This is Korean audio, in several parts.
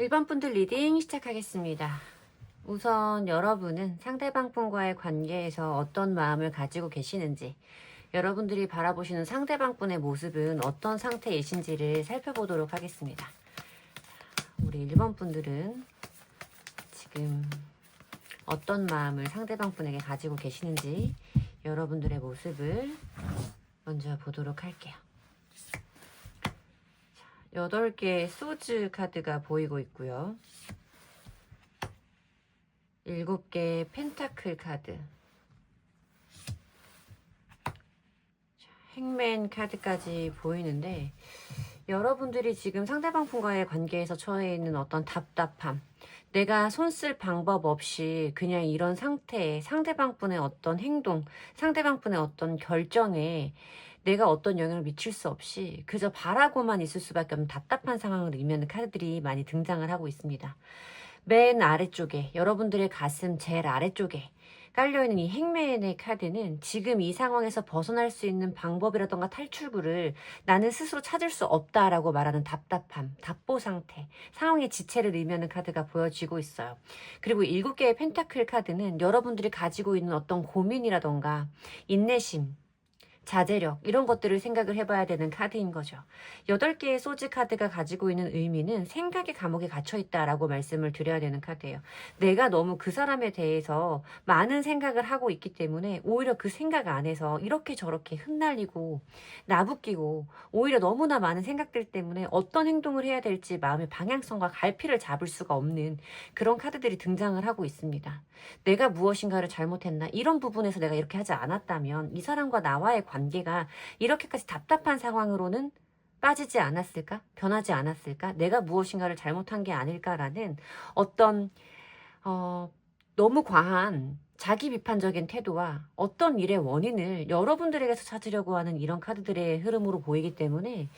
1번 분들 리딩 시작하겠습니다. 우선 여러분은 상대방 분과의 관계에서 어떤 마음을 가지고 계시는지, 여러분들이 바라보시는 상대방 분의 모습은 어떤 상태이신지를 살펴보도록 하겠습니다. 우리 1번 분들은 지금 어떤 마음을 상대방 분에게 가지고 계시는지 여러분들의 모습을 먼저 보도록 할게요. 8개의 소즈 카드가 보이고 있고요. 7개의 펜타클 카드, 행맨 카드까지 보이는데, 여러분들이 지금 상대방 분과의 관계에서 처해 있는 어떤 답답함, 내가 손 쓸 방법 없이 그냥 이런 상태에 상대방 분의 어떤 행동, 상대방 분의 어떤 결정에 내가 어떤 영향을 미칠 수 없이 그저 바라고만 있을 수밖에 없는 답답한 상황을 의미하는 카드들이 많이 등장을 하고 있습니다. 맨 아래쪽에, 여러분들의 가슴 제일 아래쪽에 깔려있는 이 행맨의 카드는 지금 이 상황에서 벗어날 수 있는 방법이라던가 탈출구를 나는 스스로 찾을 수 없다라고 말하는 답답함, 답보 상태, 상황의 지체를 의미하는 카드가 보여지고 있어요. 그리고 7개의 펜타클 카드는 여러분들이 가지고 있는 어떤 고민이라던가 인내심, 자제력, 이런 것들을 생각을 해봐야 되는 카드인 거죠. 8개의 소즈 카드가 가지고 있는 의미는 생각의 감옥에 갇혀있다라고 말씀을 드려야 되는 카드예요. 내가 너무 그 사람에 대해서 많은 생각을 하고 있기 때문에 오히려 그 생각 안에서 이렇게 저렇게 흩날리고 나부끼고, 오히려 너무나 많은 생각들 때문에 어떤 행동을 해야 될지 마음의 방향성과 갈피를 잡을 수가 없는 그런 카드들이 등장을 하고 있습니다. 내가 무엇인가를 잘못했나, 이런 부분에서 내가 이렇게 하지 않았다면 이 사람과 나와의 관계가 이렇게까지 답답한 상황으로는 빠지지 않았을까? 변하지 않았을까? 내가 무엇인가를 잘못한 게 아닐까라는 어떤 너무 과한 자기 비판적인 태도와 어떤 일의 원인을 여러분들에게서 찾으려고 하는 이런 카드들의 흐름으로 보이기 때문에,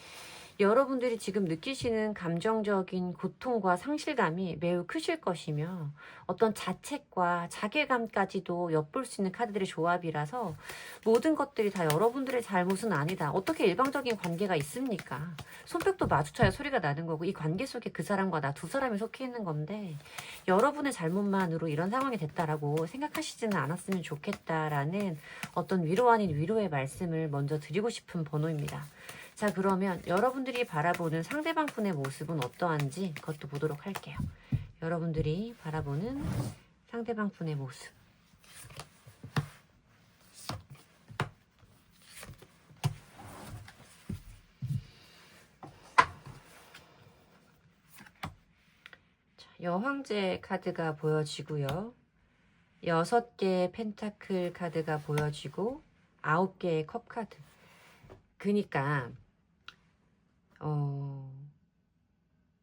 여러분들이 지금 느끼시는 감정적인 고통과 상실감이 매우 크실 것이며, 어떤 자책과 자괴감까지도 엿볼 수 있는 카드들의 조합이라서 모든 것들이 다 여러분들의 잘못은 아니다. 어떻게 일방적인 관계가 있습니까? 손뼉도 마주쳐야 소리가 나는 거고, 이 관계 속에 그 사람과 나 두 사람이 속해 있는 건데, 여러분의 잘못만으로 이런 상황이 됐다라고 생각하시지는 않았으면 좋겠다라는 어떤 위로 아닌 위로의 말씀을 먼저 드리고 싶은 번호입니다. 자, 그러면 여러분들이 바라보는 상대방 분의 모습은 어떠한지 그것도 보도록 할게요. 여러분들이 바라보는 상대방 분의 모습. 자, 여황제 카드가 보여지고요. 6개의 펜타클 카드가 보여지고 9개의 컵 카드. 그니까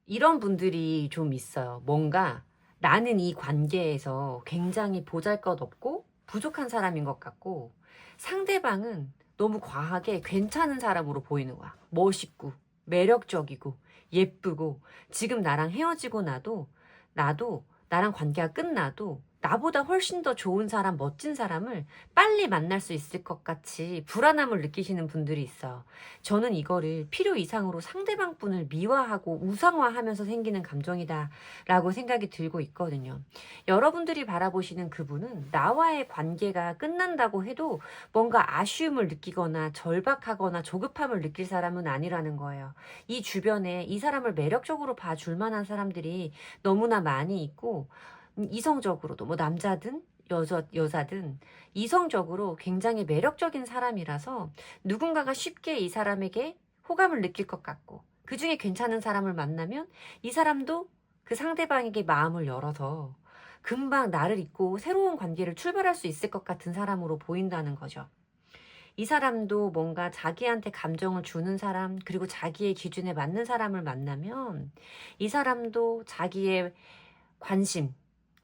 이런 분들이 좀 있어요. 뭔가 나는 이 관계에서 굉장히 보잘것없고 부족한 사람인 것 같고, 상대방은 너무 과하게 괜찮은 사람으로 보이는 거야. 멋있고 매력적이고 예쁘고, 지금 나랑 헤어지고 나도 나랑 관계가 끝나도 나보다 훨씬 더 좋은 사람, 멋진 사람을 빨리 만날 수 있을 것 같이 불안함을 느끼시는 분들이 있어요. 저는 이거를 필요 이상으로 상대방 분을 미화하고 우상화하면서 생기는 감정이다라고 생각이 들고 있거든요. 여러분들이 바라보시는 그분은 나와의 관계가 끝난다고 해도 뭔가 아쉬움을 느끼거나 절박하거나 조급함을 느낄 사람은 아니라는 거예요. 이 주변에 이 사람을 매력적으로 봐줄 만한 사람들이 너무나 많이 있고, 이성적으로도 뭐 남자든 여자든 이성적으로 굉장히 매력적인 사람이라서 누군가가 쉽게 이 사람에게 호감을 느낄 것 같고, 그 중에 괜찮은 사람을 만나면 이 사람도 그 상대방에게 마음을 열어서 금방 나를 잊고 새로운 관계를 출발할 수 있을 것 같은 사람으로 보인다는 거죠. 이 사람도 뭔가 자기한테 감정을 주는 사람, 그리고 자기의 기준에 맞는 사람을 만나면 이 사람도 자기의 관심,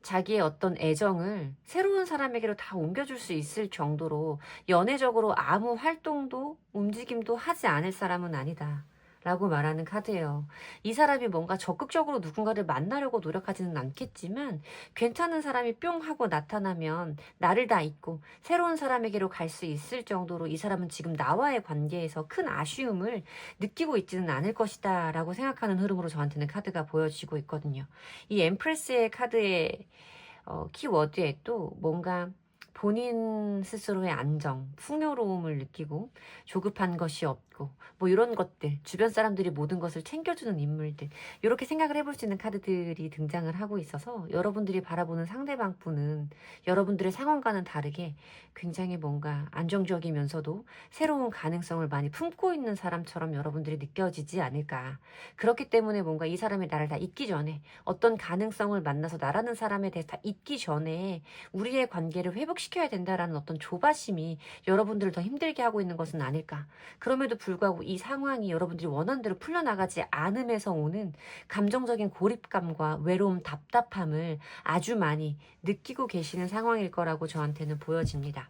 자기의 어떤 애정을 새로운 사람에게로 다 옮겨줄 수 있을 정도로 연애적으로 아무 활동도 움직임도 하지 않을 사람은 아니다 라고 말하는 카드예요. 이 사람이 뭔가 적극적으로 누군가를 만나려고 노력하지는 않겠지만 괜찮은 사람이 뿅 하고 나타나면 나를 다 잊고 새로운 사람에게로 갈 수 있을 정도로 이 사람은 지금 나와의 관계에서 큰 아쉬움을 느끼고 있지는 않을 것이다 라고 생각하는 흐름으로 저한테는 카드가 보여지고 있거든요. 이 엠프레스의 카드의 키워드에 또 뭔가 본인 스스로의 안정, 풍요로움을 느끼고 조급한 것이 없고 뭐 이런 것들, 주변 사람들이 모든 것을 챙겨주는 인물들 이렇게 생각을 해볼 수 있는 카드들이 등장을 하고 있어서 여러분들이 바라보는 상대방 분은 여러분들의 상황과는 다르게 굉장히 뭔가 안정적이면서도 새로운 가능성을 많이 품고 있는 사람처럼 여러분들이 느껴지지 않을까. 그렇기 때문에 뭔가 이 사람이 나를 다 잊기 전에 어떤 가능성을 만나서 나라는 사람에 대해서 다 잊기 전에 우리의 관계를 회복시켜야 된다라는 어떤 조바심이 여러분들을 더 힘들게 하고 있는 것은 아닐까. 그럼에도 불구하고 이 상황이 여러분들이 원하는 대로 풀려나가지 않음에서 오는 감정적인 고립감과 외로움, 답답함을 아주 많이 느끼고 계시는 상황일 거라고 저한테는 보여집니다.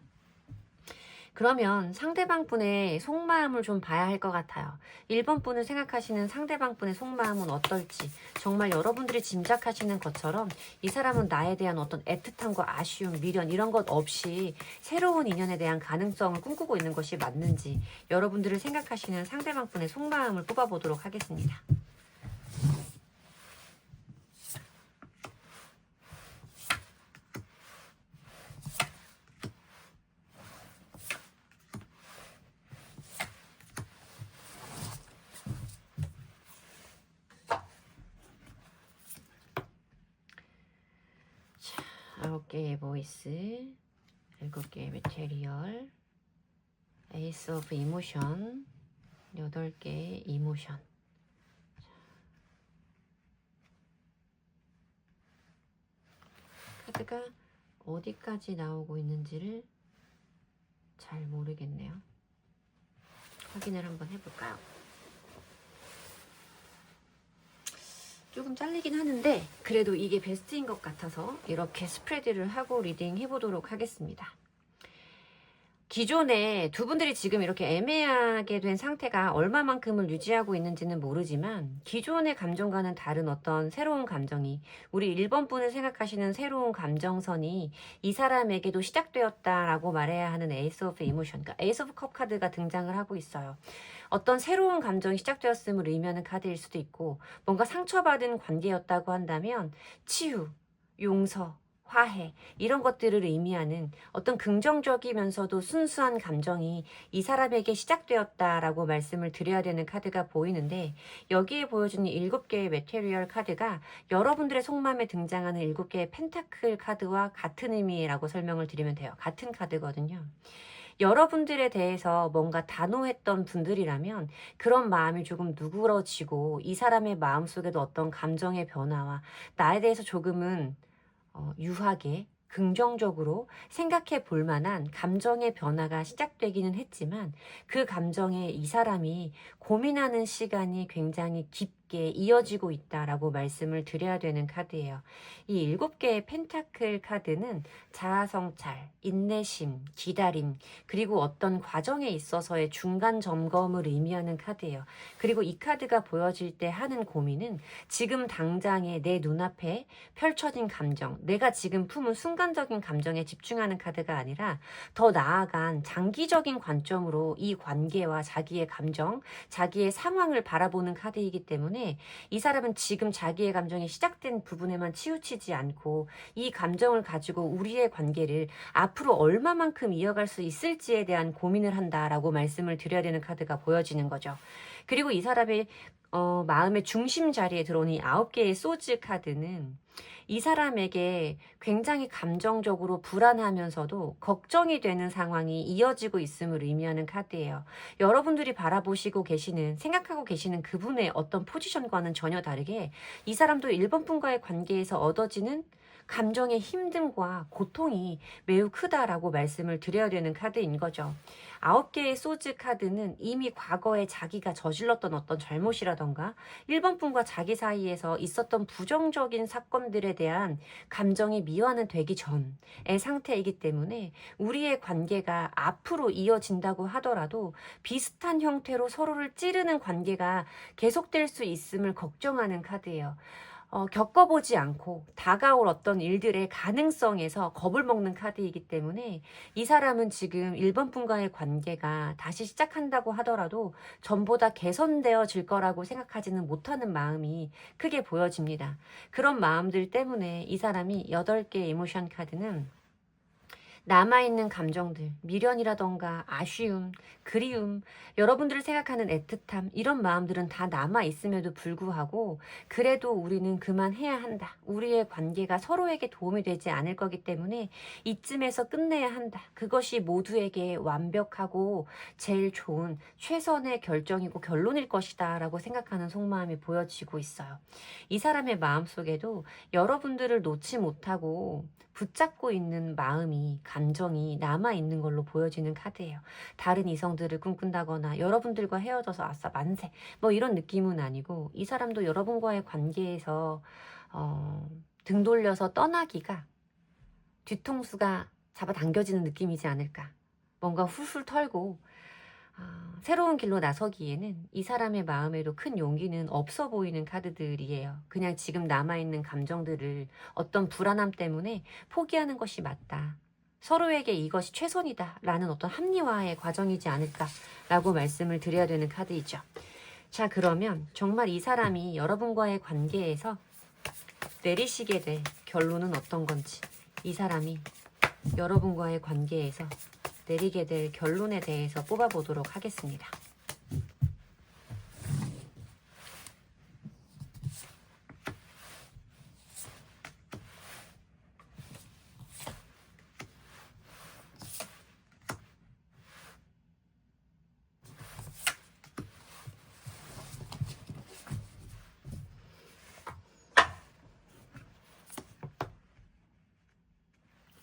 그러면 상대방 분의 속마음을 좀 봐야 할 것 같아요. 1번 분을 생각하시는 상대방 분의 속마음은 어떨지, 정말 여러분들이 짐작하시는 것처럼 이 사람은 나에 대한 어떤 애틋함과 아쉬움, 미련 이런 것 없이 새로운 인연에 대한 가능성을 꿈꾸고 있는 것이 맞는지 여러분들을 생각하시는 상대방 분의 속마음을 뽑아보도록 하겠습니다. 자, 9개의 보이스, 7개의 메테리얼, 에이스 오브 이모션, 8개의 이모션. 카드가 어디까지 나오고 있는지를 잘 모르겠네요. 확인을 한번 해볼까요? 조금 잘리긴 하는데 그래도 이게 베스트인 것 같아서 이렇게 스프레드를 하고 리딩 해보도록 하겠습니다. 기존에 두 분들이 지금 이렇게 애매하게 된 상태가 얼마만큼을 유지하고 있는지는 모르지만 기존의 감정과는 다른 어떤 새로운 감정이 우리 1번 분을 생각하시는 새로운 감정선이 이 사람에게도 시작되었다라고 말해야 하는 에이스 오브 이모션, 그러니까 에이스 오브 컵 카드가 등장을 하고 있어요. 어떤 새로운 감정이 시작되었음을 의미하는 카드일 수도 있고 뭔가 상처받은 관계였다고 한다면 치유, 용서, 화해 이런 것들을 의미하는 어떤 긍정적이면서도 순수한 감정이 이 사람에게 시작되었다라고 말씀을 드려야 되는 카드가 보이는데 여기에 보여주는 7개의 메테리얼 카드가 여러분들의 속마음에 등장하는 7개의 펜타클 카드와 같은 의미라고 설명을 드리면 돼요. 같은 카드거든요. 여러분들에 대해서 뭔가 단호했던 분들이라면 그런 마음이 조금 누그러지고 이 사람의 마음속에도 어떤 감정의 변화와 나에 대해서 조금은 유하게 긍정적으로 생각해 볼 만한 감정의 변화가 시작되기는 했지만 그 감정에 이 사람이 고민하는 시간이 굉장히 깊게 이어지고 있다라고 말씀을 드려야 되는 카드예요. 이 7개의 펜타클 카드는 자아성찰, 인내심, 기다림, 그리고 어떤 과정에 있어서의 중간 점검을 의미하는 카드예요. 그리고 이 카드가 보여질 때 하는 고민은 지금 당장의 내 눈앞에 펼쳐진 감정, 내가 지금 품은 순간적인 감정에 집중하는 카드가 아니라 더 나아간 장기적인 관점으로 이 관계와 자기의 감정, 자기의 상황을 바라보는 카드이기 때문에 이 사람은 지금 자기의 감정이 시작된 부분에만 치우치지 않고 이 감정을 가지고 우리의 관계를 앞으로 얼마만큼 이어갈 수 있을지에 대한 고민을 한다라고 말씀을 드려야 되는 카드가 보여지는 거죠. 그리고 이 사람의 마음의 중심 자리에 들어오는 이 9개의 소즈 카드는 이 사람에게 굉장히 감정적으로 불안하면서도 걱정이 되는 상황이 이어지고 있음을 의미하는 카드예요. 여러분들이 바라보시고 계시는, 생각하고 계시는 그분의 어떤 포지션과는 전혀 다르게 이 사람도 1번 분과의 관계에서 얻어지는 감정의 힘듦과 고통이 매우 크다라고 말씀을 드려야 되는 카드인 거죠. 9개의 소즈 카드는 이미 과거에 자기가 저질렀던 어떤 잘못이라던가 1번 분과 자기 사이에서 있었던 부정적인 사건들에 대한 감정이 미화는 되기 전의 상태이기 때문에 우리의 관계가 앞으로 이어진다고 하더라도 비슷한 형태로 서로를 찌르는 관계가 계속될 수 있음을 걱정하는 카드예요. 겪어보지 않고 다가올 어떤 일들의 가능성에서 겁을 먹는 카드이기 때문에 이 사람은 지금 1번 분과의 관계가 다시 시작한다고 하더라도 전보다 개선되어질 거라고 생각하지는 못하는 마음이 크게 보여집니다. 그런 마음들 때문에 이 사람이 8개의 이모션 카드는 남아있는 감정들, 미련이라던가 아쉬움, 그리움, 여러분들을 생각하는 애틋함, 이런 마음들은 다 남아있음에도 불구하고 그래도 우리는 그만해야 한다. 우리의 관계가 서로에게 도움이 되지 않을 거기 때문에 이쯤에서 끝내야 한다. 그것이 모두에게 완벽하고 제일 좋은 최선의 결정이고 결론일 것이다 라고 생각하는 속마음이 보여지고 있어요. 이 사람의 마음속에도 여러분들을 놓지 못하고 붙잡고 있는 마음이, 감정이 남아있는 걸로 보여지는 카드예요. 다른 이성들을 꿈꾼다거나 여러분들과 헤어져서 아싸 만세 뭐 이런 느낌은 아니고 이 사람도 여러분과의 관계에서 등 돌려서 떠나기가 뒤통수가 잡아당겨지는 느낌이지 않을까. 뭔가 훌훌 털고 새로운 길로 나서기에는 이 사람의 마음에도 큰 용기는 없어 보이는 카드들이에요. 그냥 지금 남아있는 감정들을 어떤 불안함 때문에 포기하는 것이 맞다. 서로에게 이것이 최선이다 라는 어떤 합리화의 과정이지 않을까 라고 말씀을 드려야 되는 카드이죠. 자, 그러면 정말 이 사람이 여러분과의 관계에서 내리시게 될 결론은 어떤 건지, 이 사람이 여러분과의 관계에서 내리게 될 결론에 대해서 뽑아보도록 하겠습니다.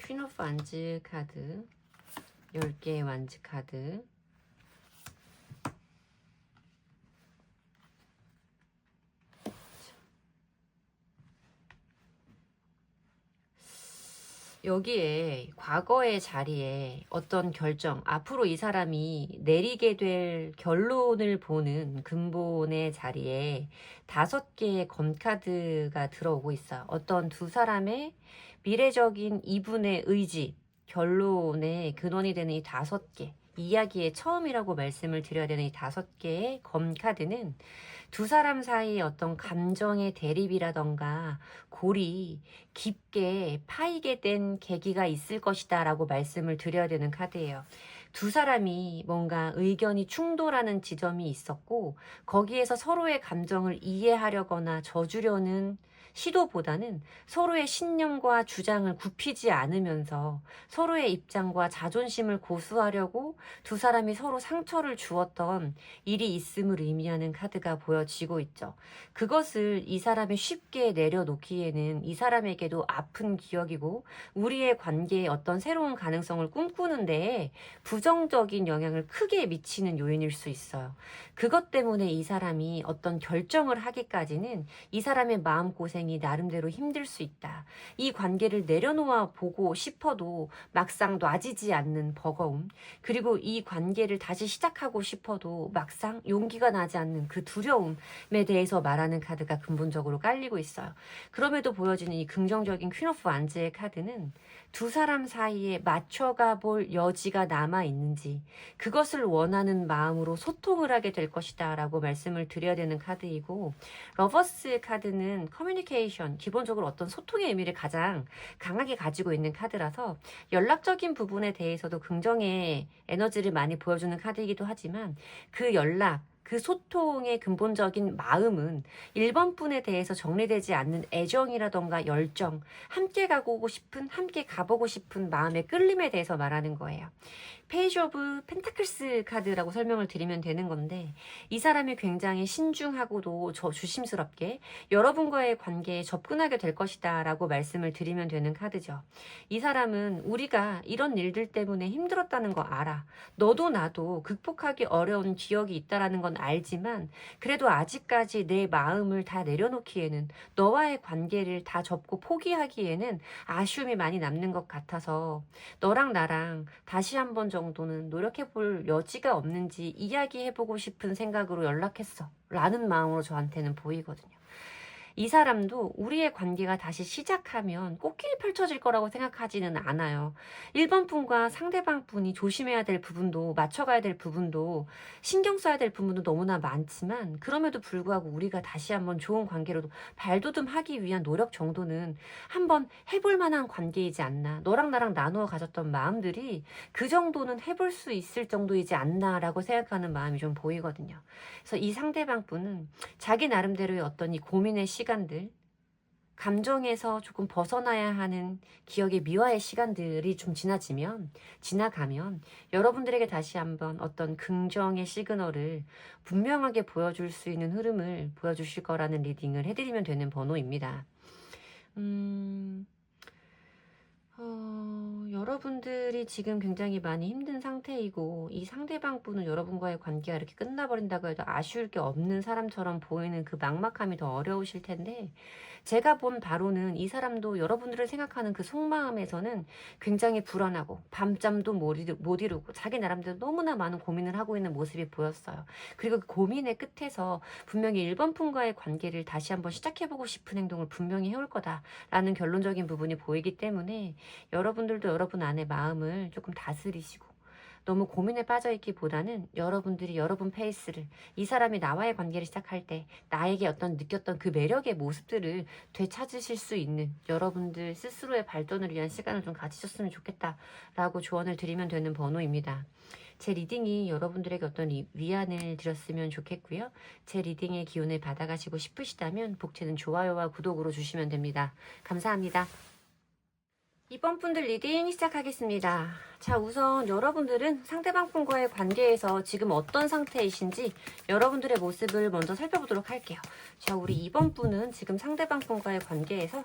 퀸 오브 완즈 카드, 10개의 완즈 카드, 여기에 과거의 자리에 어떤 결정, 앞으로 이 사람이 내리게 될 결론을 보는 근본의 자리에 5개의 검카드가 들어오고 있어요. 어떤 두 사람의 미래적인 이분의 의지, 결론의 근원이 되는 이 5개, 이야기의 처음이라고 말씀을 드려야 되는 이 5개의 검카드는 두 사람 사이의 어떤 감정의 대립이라던가 골이 깊게 파이게 된 계기가 있을 것이다 라고 말씀을 드려야 되는 카드예요. 두 사람이 뭔가 의견이 충돌하는 지점이 있었고 거기에서 서로의 감정을 이해하려거나 져주려는 시도보다는 서로의 신념과 주장을 굽히지 않으면서 서로의 입장과 자존심을 고수하려고 두 사람이 서로 상처를 주었던 일이 있음을 의미하는 카드가 보여지고 있죠. 그것을 이 사람이 쉽게 내려놓기에는 이 사람에게도 아픈 기억이고 우리의 관계에 어떤 새로운 가능성을 꿈꾸는 데에 부정적인 영향을 크게 미치는 요인일 수 있어요. 그것 때문에 이 사람이 어떤 결정을 하기까지는 이 사람의 마음고생이 나름대로 힘들 수 있다. 이 관계를 내려놓아 보고 싶어도 막상 놔지지 않는 버거움, 그리고 이 관계를 다시 시작하고 싶어도 막상 용기가 나지 않는 그 두려움에 대해서 말하는 카드가 근본적으로 깔리고 있어요. 그럼에도 보여지는 이 긍정적인 퀸 오브 완즈의 카드는 두 사람 사이에 맞춰가 볼 여지가 남아 있는지 그것을 원하는 마음으로 소통을 하게 될 것이다 라고 말씀을 드려야 되는 카드이고, 러버스 카드는 커뮤니케이션, 기본적으로 어떤 소통의 의미를 가장 강하게 가지고 있는 카드라서 연락적인 부분에 대해서도 긍정의 에너지를 많이 보여주는 카드이기도 하지만 그 연락, 그 소통의 근본적인 마음은 1번 분에 대해서 정리되지 않는 애정이라던가 열정, 함께 가고 싶은, 함께 가보고 싶은 마음의 끌림에 대해서 말하는 거예요. 페이지 오브 펜타클스 카드라고 설명을 드리면 되는 건데, 이 사람이 굉장히 신중하고도 조심스럽게 여러분과의 관계에 접근하게 될 것이다 라고 말씀을 드리면 되는 카드죠. 이 사람은 우리가 이런 일들 때문에 힘들었다는 거 알아. 너도 나도 극복하기 어려운 기억이 있다라는 건 알지만, 그래도 아직까지 내 마음을 다 내려놓기에는, 너와의 관계를 다 접고 포기하기에는 아쉬움이 많이 남는 것 같아서 너랑 나랑 다시 한번 정도는 노력해볼 여지가 없는지 이야기해보고 싶은 생각으로 연락했어 라는 마음으로 저한테는 보이거든요. 이 사람도 우리의 관계가 다시 시작하면 꽃길이 펼쳐질 거라고 생각하지는 않아요. 1번 분과 상대방 분이 조심해야 될 부분도, 맞춰가야 될 부분도, 신경 써야 될 부분도 너무나 많지만, 그럼에도 불구하고 우리가 다시 한번 좋은 관계로 발돋움하기 위한 노력 정도는 한번 해볼 만한 관계이지 않나. 너랑 나랑 나누어 가졌던 마음들이 그 정도는 해볼 수 있을 정도이지 않나라고 생각하는 마음이 좀 보이거든요. 그래서 이 상대방 분은 자기 나름대로의 어떤 이 고민의 시간들, 감정에서 조금 벗어나야 하는 기억의 미화의 시간들이 좀 지나가면 여러분들에게 다시 한번 어떤 긍정의 시그널을 분명하게 보여줄 수 있는 흐름을 보여주실 거라는 리딩을 해드리면 되는 번호입니다. 여러분들이 지금 굉장히 많이 힘든 상태이고, 이 상대방 분은 여러분과의 관계가 이렇게 끝나버린다고 해도 아쉬울 게 없는 사람처럼 보이는 그 막막함이 더 어려우실 텐데, 제가 본 바로는 이 사람도 여러분들을 생각하는 그 속마음에서는 굉장히 불안하고 밤잠도 못 이루고 자기 나름대로 너무나 많은 고민을 하고 있는 모습이 보였어요. 그리고 그 고민의 끝에서 분명히 1번 분과의 관계를 다시 한번 시작해보고 싶은 행동을 분명히 해올 거다라는 결론적인 부분이 보이기 때문에, 여러분들도 여러분 안의 마음을 조금 다스리시고 너무 고민에 빠져있기보다는 여러분들이 여러분 페이스를, 이 사람이 나와의 관계를 시작할 때 나에게 어떤 느꼈던 그 매력의 모습들을 되찾으실 수 있는 여러분들 스스로의 발전을 위한 시간을 좀 가지셨으면 좋겠다라고 조언을 드리면 되는 번호입니다. 제 리딩이 여러분들에게 어떤 위안을 드렸으면 좋겠고요. 제 리딩의 기운을 받아가시고 싶으시다면 복채는 좋아요와 구독으로 주시면 됩니다. 감사합니다. 이번 분들 리딩 시작하겠습니다. 자, 우선 여러분들은 상대방 분과의 관계에서 지금 어떤 상태이신지 여러분들의 모습을 먼저 살펴보도록 할게요. 자, 우리 이번 분은 지금 상대방 분과의 관계에서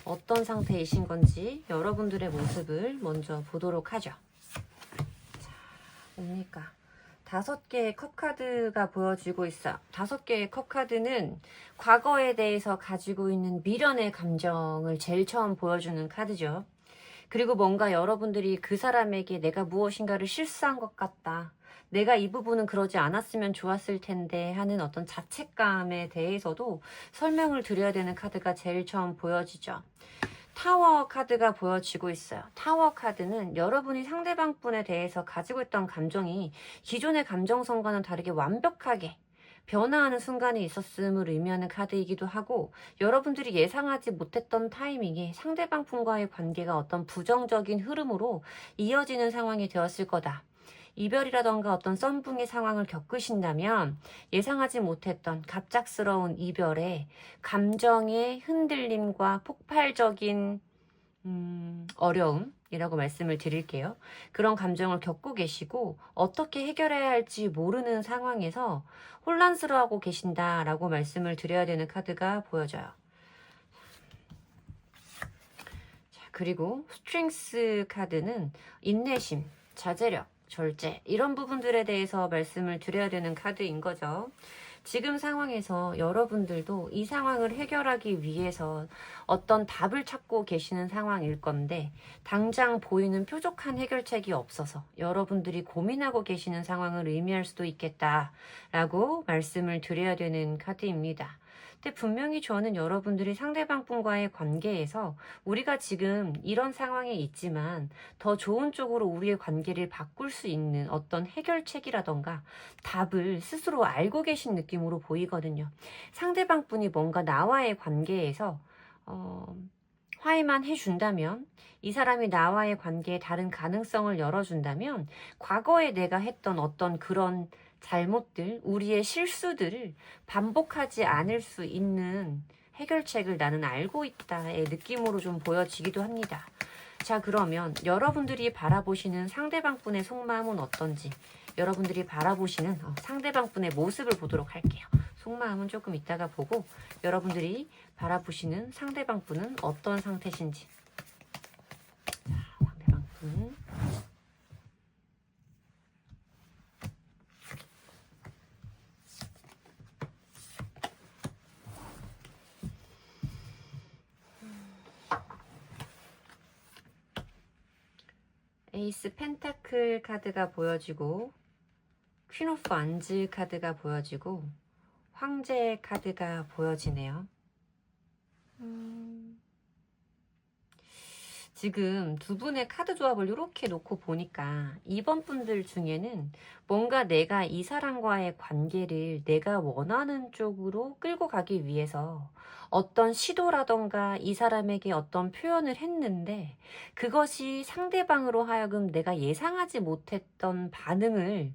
어떤 상태이신 건지 여러분들의 모습을 먼저 보도록 하죠. 자, 뭡니까? 5개의 컵 카드가 보여지고 있어요. 5개의 컵 카드는 과거에 대해서 가지고 있는 미련의 감정을 제일 처음 보여주는 카드죠. 그리고 뭔가 여러분들이 그 사람에게 내가 무엇인가를 실수한 것 같다, 내가 이 부분은 그러지 않았으면 좋았을 텐데 하는 어떤 자책감에 대해서도 설명을 드려야 되는 카드가 제일 처음 보여지죠. 타워 카드가 보여지고 있어요. 타워 카드는 여러분이 상대방 분에 대해서 가지고 있던 감정이 기존의 감정선과는 다르게 완벽하게 변화하는 순간이 있었음을 의미하는 카드이기도 하고, 여러분들이 예상하지 못했던 타이밍에 상대방 분과의 관계가 어떤 부정적인 흐름으로 이어지는 상황이 되었을 거다. 이별이라던가 어떤 썸붕의 상황을 겪으신다면 예상하지 못했던 갑작스러운 이별에 감정의 흔들림과 폭발적인 어려움이라고 말씀을 드릴게요. 그런 감정을 겪고 계시고 어떻게 해결해야 할지 모르는 상황에서 혼란스러워하고 계신다라고 말씀을 드려야 되는 카드가 보여져요. 자, 그리고 스트렝스 카드는 인내심, 자제력, 절제, 이런 부분들에 대해서 말씀을 드려야 되는 카드인 거죠. 지금 상황에서 여러분들도 이 상황을 해결하기 위해서 어떤 답을 찾고 계시는 상황일 건데, 당장 보이는 뾰족한 해결책이 없어서 여러분들이 고민하고 계시는 상황을 의미할 수도 있겠다라고 말씀을 드려야 되는 카드입니다. 근데 분명히 저는 여러분들이 상대방 분과의 관계에서 우리가 지금 이런 상황에 있지만 더 좋은 쪽으로 우리의 관계를 바꿀 수 있는 어떤 해결책이라던가 답을 스스로 알고 계신 느낌으로 보이거든요. 상대방 분이 뭔가 나와의 관계에서 화해만 해준다면, 이 사람이 나와의 관계에 다른 가능성을 열어준다면, 과거에 내가 했던 어떤 그런 잘못들, 우리의 실수들을 반복하지 않을 수 있는 해결책을 나는 알고 있다의 느낌으로 좀 보여지기도 합니다. 자, 그러면 여러분들이 바라보시는 상대방분의 속마음은 어떤지, 여러분들이 바라보시는 상대방분의 모습을 보도록 할게요. 속마음은 조금 이따가 보고 여러분들이 바라보시는 상대방분은 어떤 상태신지. 자, 상대방분. 에이스 펜타클 카드가 보여지고 퀸 오브 안즈 카드가 보여지고 황제 카드가 보여지네요. 지금 두 분의 카드 조합을 이렇게 놓고 보니까 이번 분들 중에는 뭔가 내가 이 사람과의 관계를 내가 원하는 쪽으로 끌고 가기 위해서 어떤 시도라던가 이 사람에게 어떤 표현을 했는데 그것이 상대방으로 하여금 내가 예상하지 못했던 반응을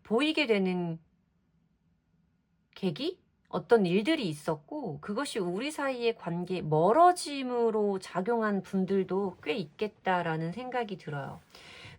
보이게 되는 계기? 어떤 일들이 있었고 그것이 우리 사이의 관계 멀어짐으로 작용한 분들도 꽤 있겠다라는 생각이 들어요.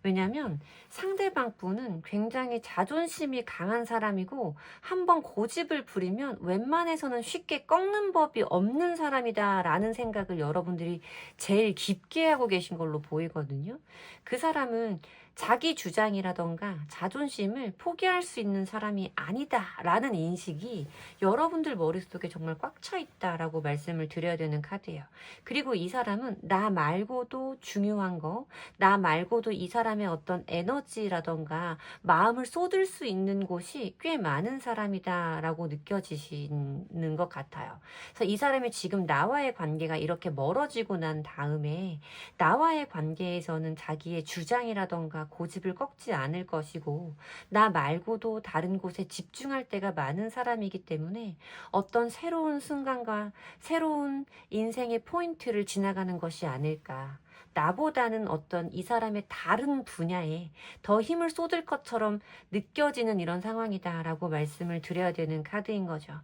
왜냐하면 상대방 분은 굉장히 자존심이 강한 사람이고 한번 고집을 부리면 웬만해서는 쉽게 꺾는 법이 없는 사람이다라는 생각을 여러분들이 제일 깊게 하고 계신 걸로 보이거든요. 그 사람은 자기 주장이라던가 자존심을 포기할 수 있는 사람이 아니다라는 인식이 여러분들 머릿속에 정말 꽉 차 있다라고 말씀을 드려야 되는 카드예요. 그리고 이 사람은 나 말고도 중요한 거, 나 말고도 이 사람의 어떤 에너지라던가 마음을 쏟을 수 있는 곳이 꽤 많은 사람이다라고 느껴지시는 것 같아요. 그래서 이 사람이 지금 나와의 관계가 이렇게 멀어지고 난 다음에 나와의 관계에서는 자기의 주장이라던가 고집을 꺾지 않을 것이고 나 말고도 다른 곳에 집중할 때가 많은 사람이기 때문에 어떤 새로운 순간과 새로운 인생의 포인트를 지나가는 것이 아닐까. 나보다는 어떤 이 사람의 다른 분야에 더 힘을 쏟을 것처럼 느껴지는 이런 상황이다라고 말씀을 드려야 되는 카드인 거죠.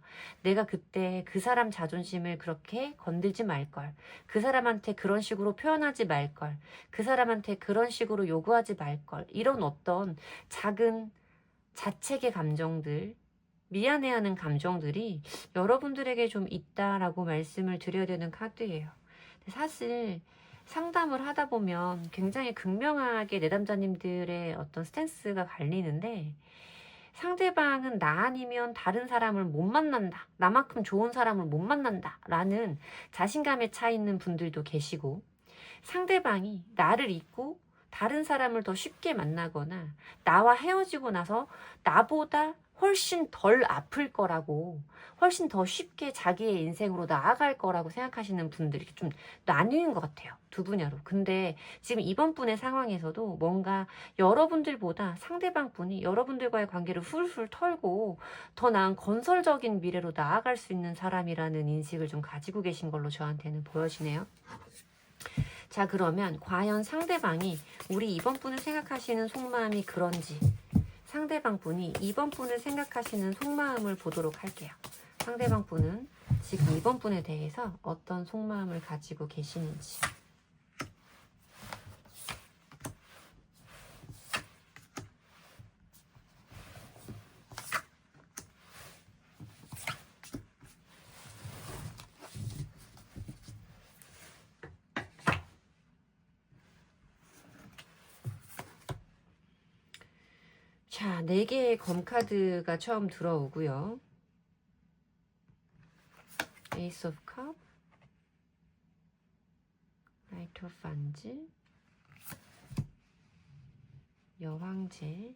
내가 그때 그 사람 자존심을 그렇게 건들지 말걸. 그 사람한테 그런 식으로 표현하지 말걸. 그 사람한테 그런 식으로 요구하지 말걸. 이런 어떤 작은 자책의 감정들, 미안해하는 감정들이 여러분들에게 좀 있다라고 말씀을 드려야 되는 카드예요. 사실 상담을 하다 보면 굉장히 극명하게 내담자님들의 어떤 스탠스가 갈리는데 상대방은 나 아니면 다른 사람을 못 만난다. 나만큼 좋은 사람을 못 만난다. 라는 자신감에 차 있는 분들도 계시고 상대방이 나를 잊고 다른 사람을 더 쉽게 만나거나 나와 헤어지고 나서 나보다 훨씬 덜 아플 거라고 훨씬 더 쉽게 자기의 인생으로 나아갈 거라고 생각하시는 분들이 좀 나뉘는 것 같아요. 두 분야로. 근데 지금 이번 분의 상황에서도 뭔가 여러분들보다 상대방 분이 여러분들과의 관계를 훌훌 털고 더 나은 건설적인 미래로 나아갈 수 있는 사람이라는 인식을 좀 가지고 계신 걸로 저한테는 보여지네요. 자, 그러면 과연 상대방이 우리 이번 분을 생각하시는 속마음이 그런지 상대방 분이 이번 분을 생각하시는 속마음을 보도록 할게요. 상대방 분은 지금 이번 분에 대해서 어떤 속마음을 가지고 계시는지. 자, 4개의 검카드가 처음 들어오고요. 에이스 오브 컵, 나이트 오브 반지, 여왕제,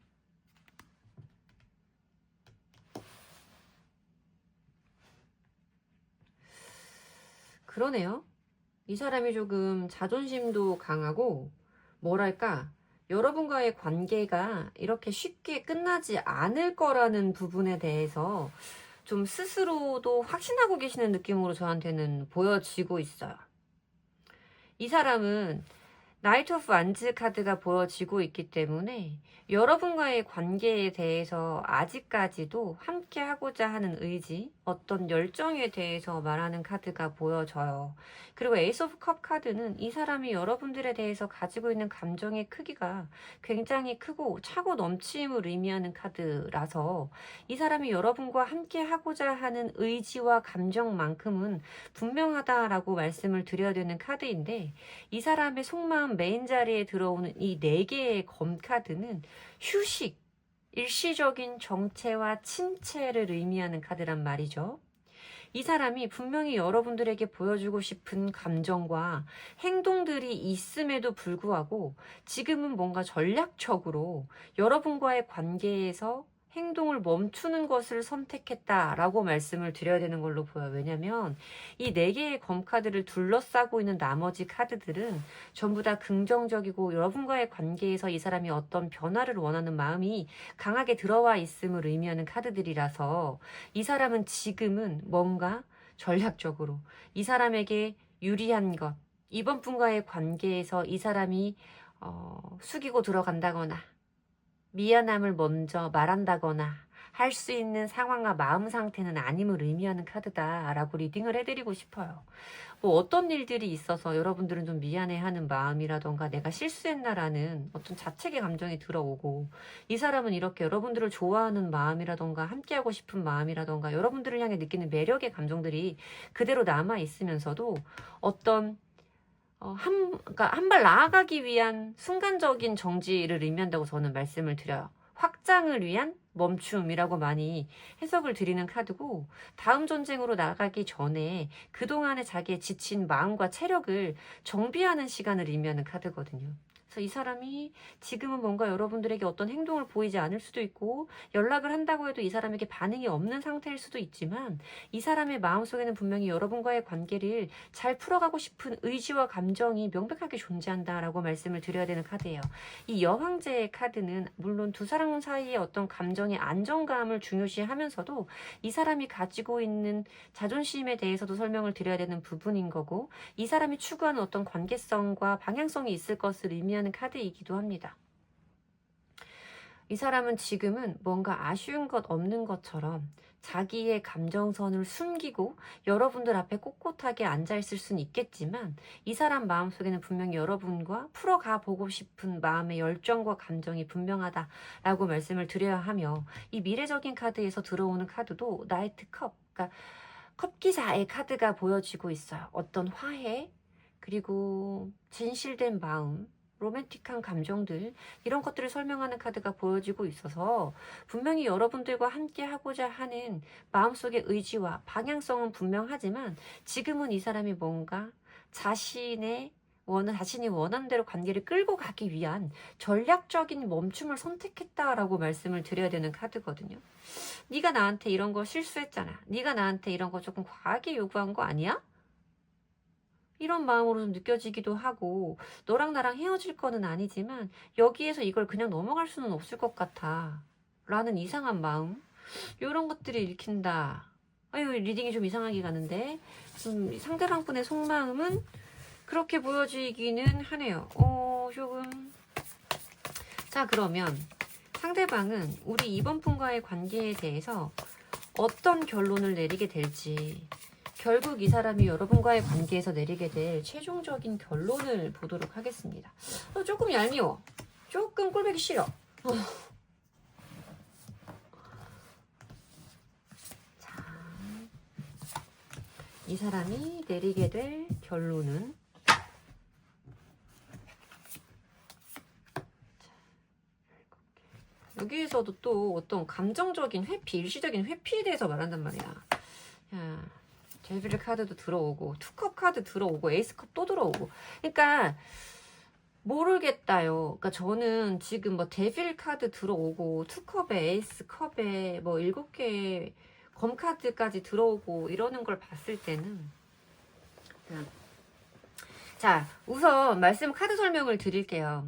그러네요. 이 사람이 조금 자존심도 강하고 뭐랄까 여러분과의 관계가 이렇게 쉽게 끝나지 않을 거라는 부분에 대해서 좀 스스로도 확신하고 계시는 느낌으로 저한테는 보여지고 있어요. 이 사람은 나이트 오브 완즈 카드가 보여지고 있기 때문에 여러분과의 관계에 대해서 아직까지도 함께 하고자 하는 의지, 어떤 열정에 대해서 말하는 카드가 보여져요. 그리고 에이스 오브 컵 카드는 이 사람이 여러분들에 대해서 가지고 있는 감정의 크기가 굉장히 크고 차고 넘침을 의미하는 카드라서 이 사람이 여러분과 함께 하고자 하는 의지와 감정만큼은 분명하다라고 말씀을 드려야 되는 카드인데, 이 사람의 속마음 메인 자리에 들어오는 이 4개의 검 카드는 휴식, 일시적인 정체와 침체를 의미하는 카드란 말이죠. 이 사람이 분명히 여러분들에게 보여주고 싶은 감정과 행동들이 있음에도 불구하고 지금은 뭔가 전략적으로 여러분과의 관계에서 행동을 멈추는 것을 선택했다라고 말씀을 드려야 되는 걸로 보여요. 왜냐면 이 4개의 검카드를 둘러싸고 있는 나머지 카드들은 전부 다 긍정적이고 여러분과의 관계에서 이 사람이 어떤 변화를 원하는 마음이 강하게 들어와 있음을 의미하는 카드들이라서 이 사람은 지금은 뭔가 전략적으로 이 사람에게 유리한 것, 이번 분과의 관계에서 이 사람이 숙이고 들어간다거나 미안함을 먼저 말한다거나 할 수 있는 상황과 마음 상태는 아님을 의미하는 카드다라고 리딩을 해드리고 싶어요. 뭐 어떤 일들이 있어서 여러분들은 좀 미안해하는 마음이라던가 내가 실수했나라는 어떤 자책의 감정이 들어오고, 이 사람은 이렇게 여러분들을 좋아하는 마음이라던가 함께하고 싶은 마음이라던가 여러분들을 향해 느끼는 매력의 감정들이 그대로 남아 있으면서도 어떤 그러니까 한 발 나아가기 위한 순간적인 정지를 의미한다고 저는 말씀을 드려요. 확장을 위한 멈춤이라고 많이 해석을 드리는 카드고, 다음 전쟁으로 나가기 전에 그동안의 자기의 지친 마음과 체력을 정비하는 시간을 의미하는 카드거든요. 그래서 이 사람이 지금은 뭔가 여러분들에게 어떤 행동을 보이지 않을 수도 있고 연락을 한다고 해도 이 사람에게 반응이 없는 상태일 수도 있지만, 이 사람의 마음속에는 분명히 여러분과의 관계를 잘 풀어가고 싶은 의지와 감정이 명백하게 존재한다라고 말씀을 드려야 되는 카드예요. 이 여왕제의 카드는 물론 두 사람 사이의 어떤 감정의 안정감을 중요시하면서도 이 사람이 가지고 있는 자존심에 대해서도 설명을 드려야 되는 부분인 거고, 이 사람이 추구하는 어떤 관계성과 방향성이 있을 것을 의미하는 카드이기도 합니다. 이 사람은 지금은 뭔가 아쉬운 것 없는 것처럼 자기의 감정선을 숨기고 여러분들 앞에 꼿꼿하게 앉아있을 수는 있겠지만, 이 사람 마음속에는 분명히 여러분과 풀어가 보고 싶은 마음의 열정과 감정이 분명하다라고 말씀을 드려야 하며, 이 미래적인 카드에서 들어오는 카드도 나이트 컵, 그러니까 컵기사의 카드가 보여지고 있어요. 어떤 화해, 그리고 진실된 마음, 로맨틱한 감정들, 이런 것들을 설명하는 카드가 보여지고 있어서 분명히 여러분들과 함께 하고자 하는 마음속의 의지와 방향성은 분명하지만, 지금은 이 사람이 뭔가 자신이 원하는 대로 관계를 끌고 가기 위한 전략적인 멈춤을 선택했다라고 말씀을 드려야 되는 카드거든요. 네가 나한테 이런 거 실수했잖아. 네가 나한테 이런 거 조금 과하게 요구한 거 아니야? 이런 마음으로 좀 느껴지기도 하고, 너랑 나랑 헤어질 거는 아니지만 여기에서 이걸 그냥 넘어갈 수는 없을 것 같아 라는 이상한 마음, 이런 것들이 읽힌다. 아유, 리딩이 좀 이상하게 가는데 상대방 분의 속마음은 그렇게 보여지기는 하네요. 조금. 자, 그러면 상대방은 우리 이번 분과의 관계에 대해서 어떤 결론을 내리게 될지, 결국 이 사람이 여러분과의 관계에서 내리게 될 최종적인 결론을 보도록 하겠습니다. 조금 얄미워. 조금 꼴보기 싫어. 자, 이 사람이 내리게 될 결론은, 여기에서도 또 어떤 감정적인 회피, 일시적인 회피에 대해서 말한단 말이야. 야, 데빌 카드도 들어오고, 투컵 카드 들어오고, 에이스컵 또 들어오고. 그러니까 모르겠다요. 그러니까 저는 지금 뭐 데빌 카드 들어오고, 투컵에 에이스컵에 뭐 7개의 검 카드까지 들어오고 이러는 걸 봤을 때는, 자, 우선 카드 설명을 드릴게요.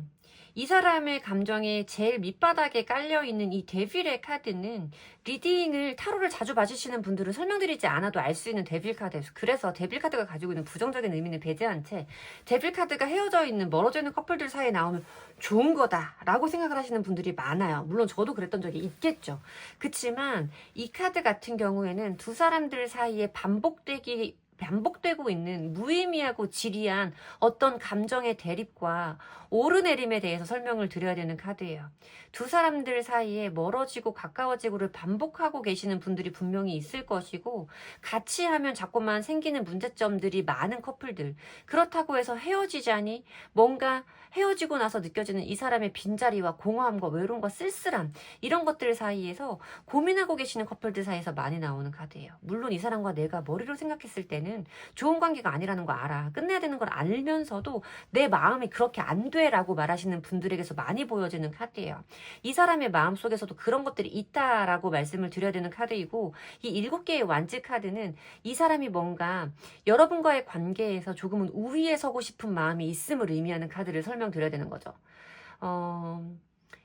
이 사람의 감정의 제일 밑바닥에 깔려있는 이 데빌의 카드는 리딩을 타로를 자주 봐주시는 분들은 설명드리지 않아도 알 수 있는 데빌 카드예요. 그래서 데빌 카드가 가지고 있는 부정적인 의미는 배제한 채 데빌 카드가 헤어져 있는 멀어져 있는 커플들 사이에 나오면 좋은 거다라고 생각을 하시는 분들이 많아요. 물론 저도 그랬던 적이 있겠죠. 그치만 이 카드 같은 경우에는 두 사람들 사이에 반복되고 있는 무의미하고 지리한 어떤 감정의 대립과 오르내림에 대해서 설명을 드려야 되는 카드예요. 두 사람들 사이에 멀어지고 가까워지고를 반복하고 계시는 분들이 분명히 있을 것이고, 같이 하면 자꾸만 생기는 문제점들이 많은 커플들, 그렇다고 해서 헤어지자니 뭔가 헤어지고 나서 느껴지는 이 사람의 빈자리와 공허함과 외로움과 쓸쓸함, 이런 것들 사이에서 고민하고 계시는 커플들 사이에서 많이 나오는 카드예요. 물론 이 사람과 내가 머리로 생각했을 때는 좋은 관계가 아니라는 거 알아. 끝내야 되는 걸 알면서도 내 마음이 그렇게 안 돼라고 말하시는 분들에게서 많이 보여지는 카드예요. 이 사람의 마음속에서도 그런 것들이 있다라고 말씀을 드려야 되는 카드이고, 이 7개의 완즈 카드는 이 사람이 뭔가 여러분과의 관계에서 조금은 우위에 서고 싶은 마음이 있음을 의미하는 카드를 설명드려야 되는 거죠.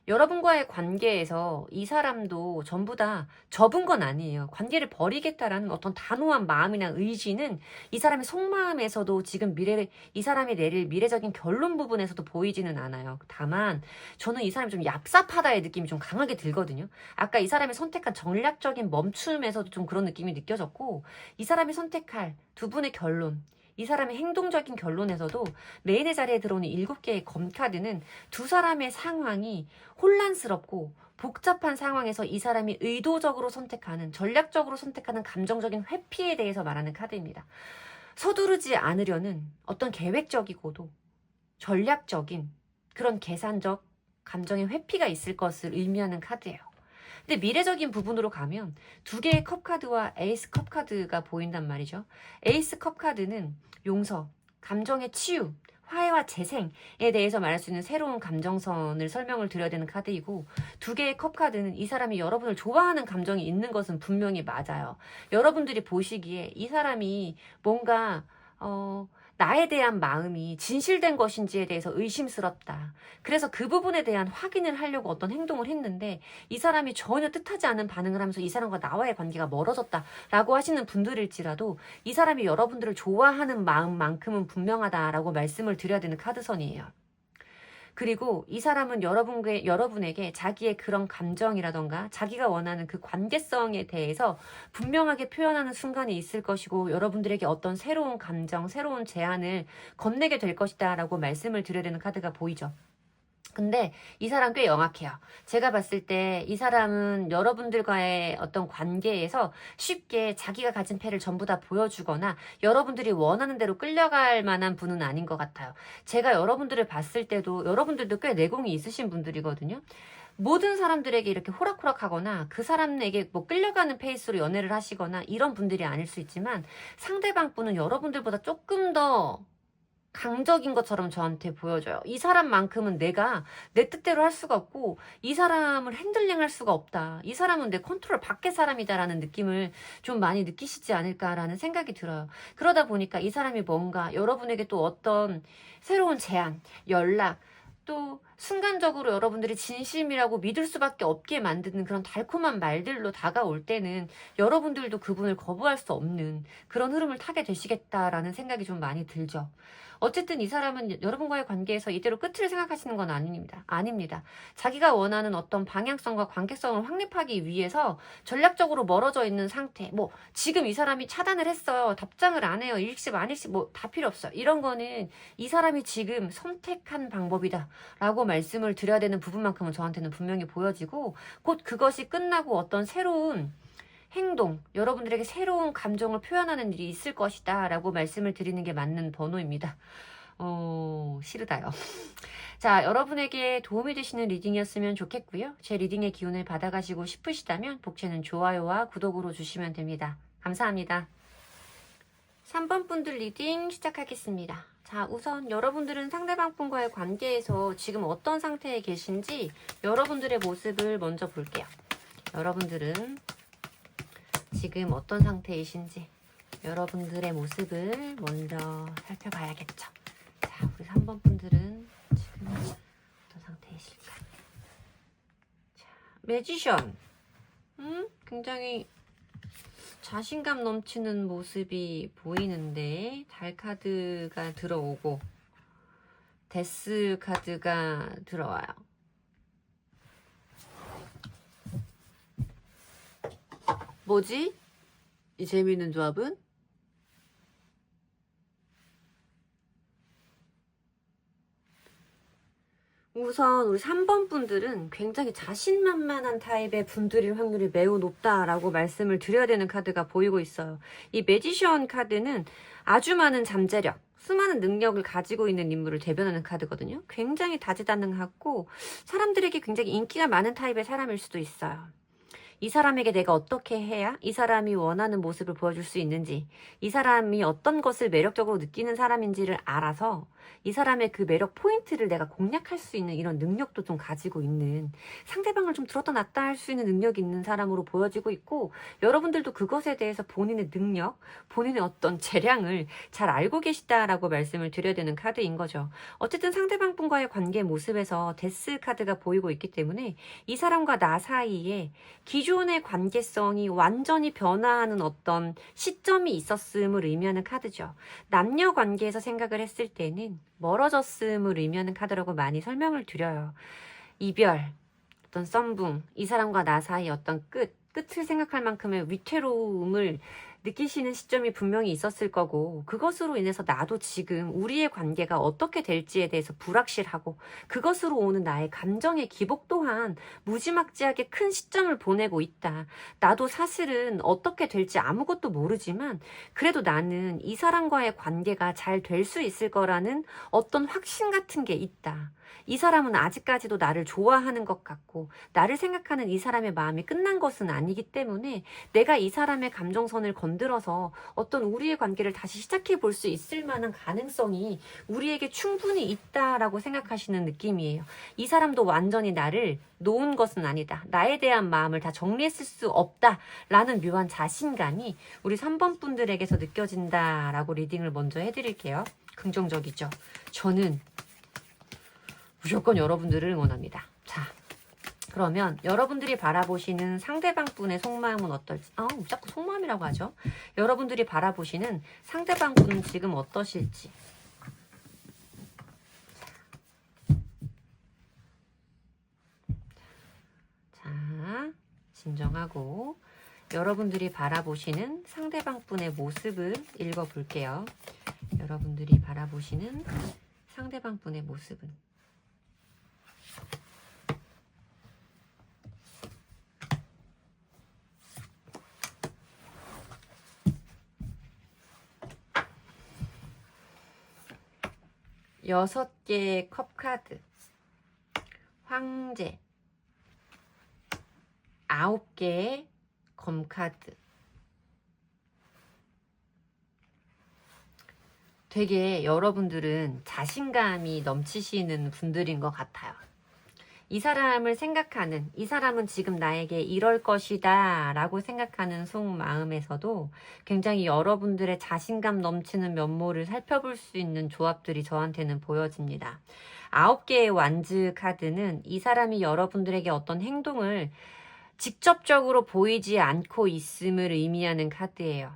여러분과의 관계에서 이 사람도 전부 다 접은 건 아니에요. 관계를 버리겠다라는 어떤 단호한 마음이나 의지는 이 사람의 속마음에서도 지금 이 사람이 내릴 미래적인 결론 부분에서도 보이지는 않아요. 다만 저는 이 사람이 좀 얍삽하다의 느낌이 좀 강하게 들거든요. 아까 이 사람이 선택한 전략적인 멈춤에서도 좀 그런 느낌이 느껴졌고, 이 사람이 선택할 두 분의 결론, 이 사람의 행동적인 결론에서도 메인의 자리에 들어오는 7개의 검카드는 두 사람의 상황이 혼란스럽고 복잡한 상황에서 이 사람이 의도적으로 선택하는, 전략적으로 선택하는 감정적인 회피에 대해서 말하는 카드입니다. 서두르지 않으려는 어떤 계획적이고도 전략적인 그런 계산적 감정의 회피가 있을 것을 의미하는 카드예요. 근데 미래적인 부분으로 가면 2개의 컵카드와 에이스 컵카드가 보인단 말이죠. 에이스 컵카드는 용서, 감정의 치유, 화해와 재생에 대해서 말할 수 있는 새로운 감정선을 설명을 드려야 되는 카드이고, 2개의 컵카드는 이 사람이 여러분을 좋아하는 감정이 있는 것은 분명히 맞아요. 여러분들이 보시기에 이 사람이 뭔가 나에 대한 마음이 진실된 것인지에 대해서 의심스럽다. 그래서 그 부분에 대한 확인을 하려고 어떤 행동을 했는데 이 사람이 전혀 뜻하지 않은 반응을 하면서 이 사람과 나와의 관계가 멀어졌다라고 하시는 분들일지라도 이 사람이 여러분들을 좋아하는 마음만큼은 분명하다라고 말씀을 드려야 되는 카드선이에요. 그리고 이 사람은 여러분에게 자기의 그런 감정이라던가 자기가 원하는 그 관계성에 대해서 분명하게 표현하는 순간이 있을 것이고, 여러분들에게 어떤 새로운 감정, 새로운 제안을 건네게 될 것이다 라고 말씀을 드려야 되는 카드가 보이죠. 근데 이 사람 꽤 영악해요. 제가 봤을 때 이 사람은 여러분들과의 어떤 관계에서 쉽게 자기가 가진 패를 전부 다 보여주거나 여러분들이 원하는 대로 끌려갈 만한 분은 아닌 것 같아요. 제가 여러분들을 봤을 때도 여러분들도 꽤 내공이 있으신 분들이거든요. 모든 사람들에게 이렇게 호락호락하거나 그 사람에게 뭐 끌려가는 페이스로 연애를 하시거나 이런 분들이 아닐 수 있지만, 상대방 분은 여러분들보다 조금 더 강적인 것처럼 저한테 보여져요. 이 사람만큼은 내가 내 뜻대로 할 수가 없고 이 사람을 핸들링 할 수가 없다. 이 사람은 내 컨트롤 밖의 사람이다라는 느낌을 좀 많이 느끼시지 않을까라는 생각이 들어요. 그러다 보니까 이 사람이 뭔가 여러분에게 또 어떤 새로운 제안, 연락, 또 순간적으로 여러분들이 진심이라고 믿을 수밖에 없게 만드는 그런 달콤한 말들로 다가올 때는 여러분들도 그분을 거부할 수 없는 그런 흐름을 타게 되시겠다라는 생각이 좀 많이 들죠. 어쨌든 이 사람은 여러분과의 관계에서 이대로 끝을 생각하시는 건 아닙니다. 자기가 원하는 어떤 방향성과 관계성을 확립하기 위해서 전략적으로 멀어져 있는 상태. 뭐 지금 이 사람이 차단을 했어요. 답장을 안 해요. 일십 안 일십 뭐 다 필요 없어요. 이런 거는 이 사람이 지금 선택한 방법이다 라고 말씀을 드려야 되는 부분만큼은 저한테는 분명히 보여지고, 곧 그것이 끝나고 어떤 새로운 행동, 여러분들에게 새로운 감정을 표현하는 일이 있을 것이다 라고 말씀을 드리는 게 맞는 번호입니다. 싫으다요. 자, 여러분에게 도움이 되시는 리딩이었으면 좋겠고요. 제 리딩의 기운을 받아가시고 싶으시다면 복채는 좋아요와 구독으로 주시면 됩니다. 감사합니다. 3번 분들 리딩 시작하겠습니다. 자, 우선 여러분들은 상대방 분과의 관계에서 지금 어떤 상태에 계신지 여러분들의 모습을 먼저 볼게요. 여러분들은 지금 어떤 상태이신지 여러분들의 모습을 먼저 살펴봐야겠죠. 자, 우리 3번 분들은 지금 어떤 상태이실까? 자, 매지션. 굉장히 자신감 넘치는 모습이 보이는데 달 카드가 들어오고 데스 카드가 들어와요. 뭐지? 이 재미있는 조합은? 우선 우리 3번 분들은 굉장히 자신만만한 타입의 분들일 확률이 매우 높다라고 말씀을 드려야 되는 카드가 보이고 있어요. 이 매지션 카드는 아주 많은 잠재력, 수많은 능력을 가지고 있는 인물을 대변하는 카드거든요. 굉장히 다재다능하고 사람들에게 굉장히 인기가 많은 타입의 사람일 수도 있어요. 이 사람에게 내가 어떻게 해야 이 사람이 원하는 모습을 보여줄 수 있는지, 이 사람이 어떤 것을 매력적으로 느끼는 사람인지를 알아서 이 사람의 그 매력 포인트를 내가 공략할 수 있는 이런 능력도 좀 가지고 있는, 상대방을 좀 들었다 놨다 할 수 있는 능력이 있는 사람으로 보여지고 있고, 여러분들도 그것에 대해서 본인의 능력, 본인의 어떤 재량을 잘 알고 계시다라고 말씀을 드려야 되는 카드인 거죠. 어쨌든 상대방 분과의 관계 모습에서 데스 카드가 보이고 있기 때문에 이 사람과 나 사이에 기존의 관계성이 완전히 변화하는 어떤 시점이 있었음을 의미하는 카드죠. 남녀 관계에서 생각을 했을 때는 멀어졌음을 의미하는 카드라고 많이 설명을 드려요. 이별, 어떤 썸붕, 이 사람과 나 사이 어떤 끝을 생각할 만큼의 위태로움을 느끼시는 시점이 분명히 있었을 거고, 그것으로 인해서 나도 지금 우리의 관계가 어떻게 될지에 대해서 불확실하고, 그것으로 오는 나의 감정의 기복 또한 무지막지하게 큰 시점을 보내고 있다. 나도 사실은 어떻게 될지 아무것도 모르지만 그래도 나는 이 사람과의 관계가 잘 될 수 있을 거라는 어떤 확신 같은 게 있다. 이 사람은 아직까지도 나를 좋아하는 것 같고, 나를 생각하는 이 사람의 마음이 끝난 것은 아니기 때문에 내가 이 사람의 감정선을 건드려서 어떤 우리의 관계를 다시 시작해 볼 수 있을 만한 가능성이 우리에게 충분히 있다라고 생각하시는 느낌이에요. 이 사람도 완전히 나를 놓은 것은 아니다. 나에 대한 마음을 다 정리했을 수 없다라는 묘한 자신감이 우리 3번 분들에게서 느껴진다라고 리딩을 먼저 해드릴게요. 긍정적이죠. 저는 무조건 여러분들을 응원합니다. 자, 그러면 여러분들이 바라보시는 상대방 분의 속마음은 어떨지, 자꾸 속마음이라고 하죠. 여러분들이 바라보시는 상대방 분은 지금 어떠실지. 자, 진정하고 여러분들이 바라보시는 상대방 분의 모습을 읽어볼게요. 여러분들이 바라보시는 상대방 분의 모습은 여섯 개의 컵 카드, 황제, 9개의 검 카드. 되게 여러분들은 자신감이 넘치시는 분들인 것 같아요. 이 사람을 생각하는, 이 사람은 지금 나에게 이럴 것이다 라고 생각하는 속마음에서도 굉장히 여러분들의 자신감 넘치는 면모를 살펴볼 수 있는 조합들이 저한테는 보여집니다. 9개의 완즈 카드는 이 사람이 여러분들에게 어떤 행동을 직접적으로 보이지 않고 있음을 의미하는 카드예요.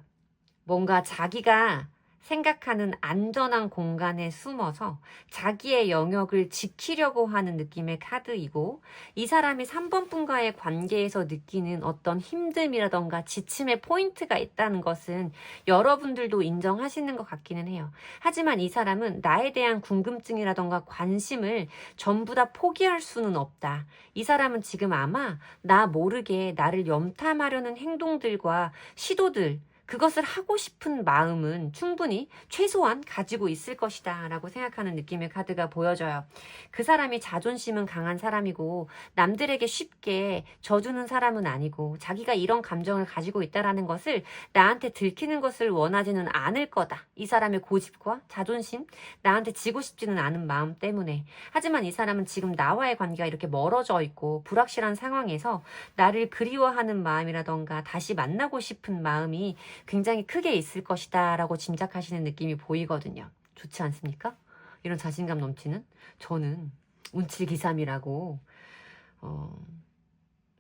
뭔가 자기가 생각하는 안전한 공간에 숨어서 자기의 영역을 지키려고 하는 느낌의 카드이고, 이 사람이 3번 분과의 관계에서 느끼는 어떤 힘듦이라던가 지침의 포인트가 있다는 것은 여러분들도 인정하시는 것 같기는 해요. 하지만 이 사람은 나에 대한 궁금증이라던가 관심을 전부 다 포기할 수는 없다. 이 사람은 지금 아마 나 모르게 나를 염탐하려는 행동들과 시도들, 그것을 하고 싶은 마음은 충분히 최소한 가지고 있을 것이다 라고 생각하는 느낌의 카드가 보여져요. 그 사람이 자존심은 강한 사람이고 남들에게 쉽게 져주는 사람은 아니고, 자기가 이런 감정을 가지고 있다는 것을 나한테 들키는 것을 원하지는 않을 거다. 이 사람의 고집과 자존심, 나한테 지고 싶지는 않은 마음 때문에. 하지만 이 사람은 지금 나와의 관계가 이렇게 멀어져 있고 불확실한 상황에서 나를 그리워하는 마음이라던가 다시 만나고 싶은 마음이 굉장히 크게 있을 것이다 라고 짐작하시는 느낌이 보이거든요. 좋지 않습니까? 이런 자신감 넘치는? 저는 운칠기삼이라고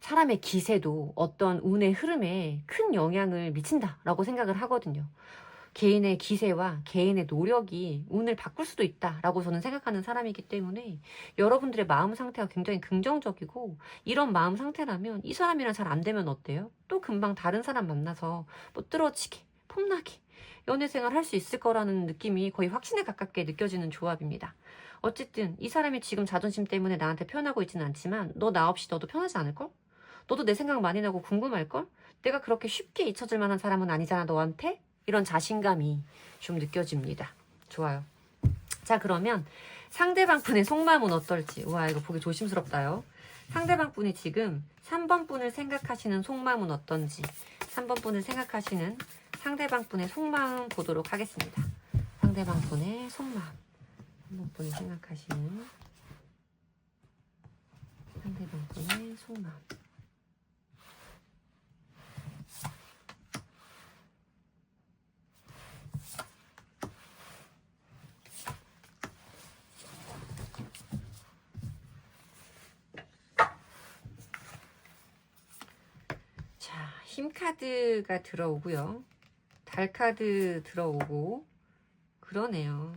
사람의 기세도 어떤 운의 흐름에 큰 영향을 미친다라고 생각을 하거든요. 개인의 기세와 개인의 노력이 운을 바꿀 수도 있다라고 저는 생각하는 사람이기 때문에 여러분들의 마음 상태가 굉장히 긍정적이고, 이런 마음 상태라면 이 사람이랑 잘 안 되면 어때요? 또 금방 다른 사람 만나서 뭐 뚫어지게, 폼나게 연애생활 할 수 있을 거라는 느낌이 거의 확신에 가깝게 느껴지는 조합입니다. 어쨌든 이 사람이 지금 자존심 때문에 나한테 편하고 있지는 않지만 너 나 없이 너도 편하지 않을걸? 너도 내 생각 많이 나고 궁금할걸? 내가 그렇게 쉽게 잊혀질 만한 사람은 아니잖아 너한테? 이런 자신감이 좀 느껴집니다. 좋아요. 자, 그러면 상대방 분의 속마음은 어떨지. 와, 이거 보기 조심스럽다요. 상대방 분이 지금 3번 분을 생각하시는 속마음은 어떤지, 3번 분을 생각하시는 상대방 분의 속마음 보도록 하겠습니다. 상대방 분의 속마음. 3번 분이 생각하시는 상대방 분의 속마음. 자, 힘카드가 들어오고요. 달카드 들어오고 그러네요.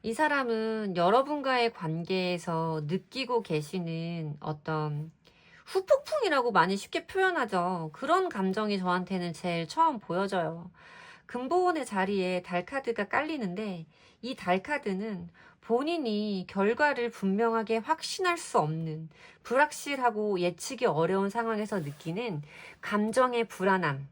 이 사람은 여러분과의 관계에서 느끼고 계시는 어떤 후폭풍이라고 많이 쉽게 표현하죠. 그런 감정이 저한테는 제일 처음 보여져요. 금보원의 자리에 달카드가 깔리는데, 이 달카드는 본인이 결과를 분명하게 확신할 수 없는, 불확실하고 예측이 어려운 상황에서 느끼는 감정의 불안함,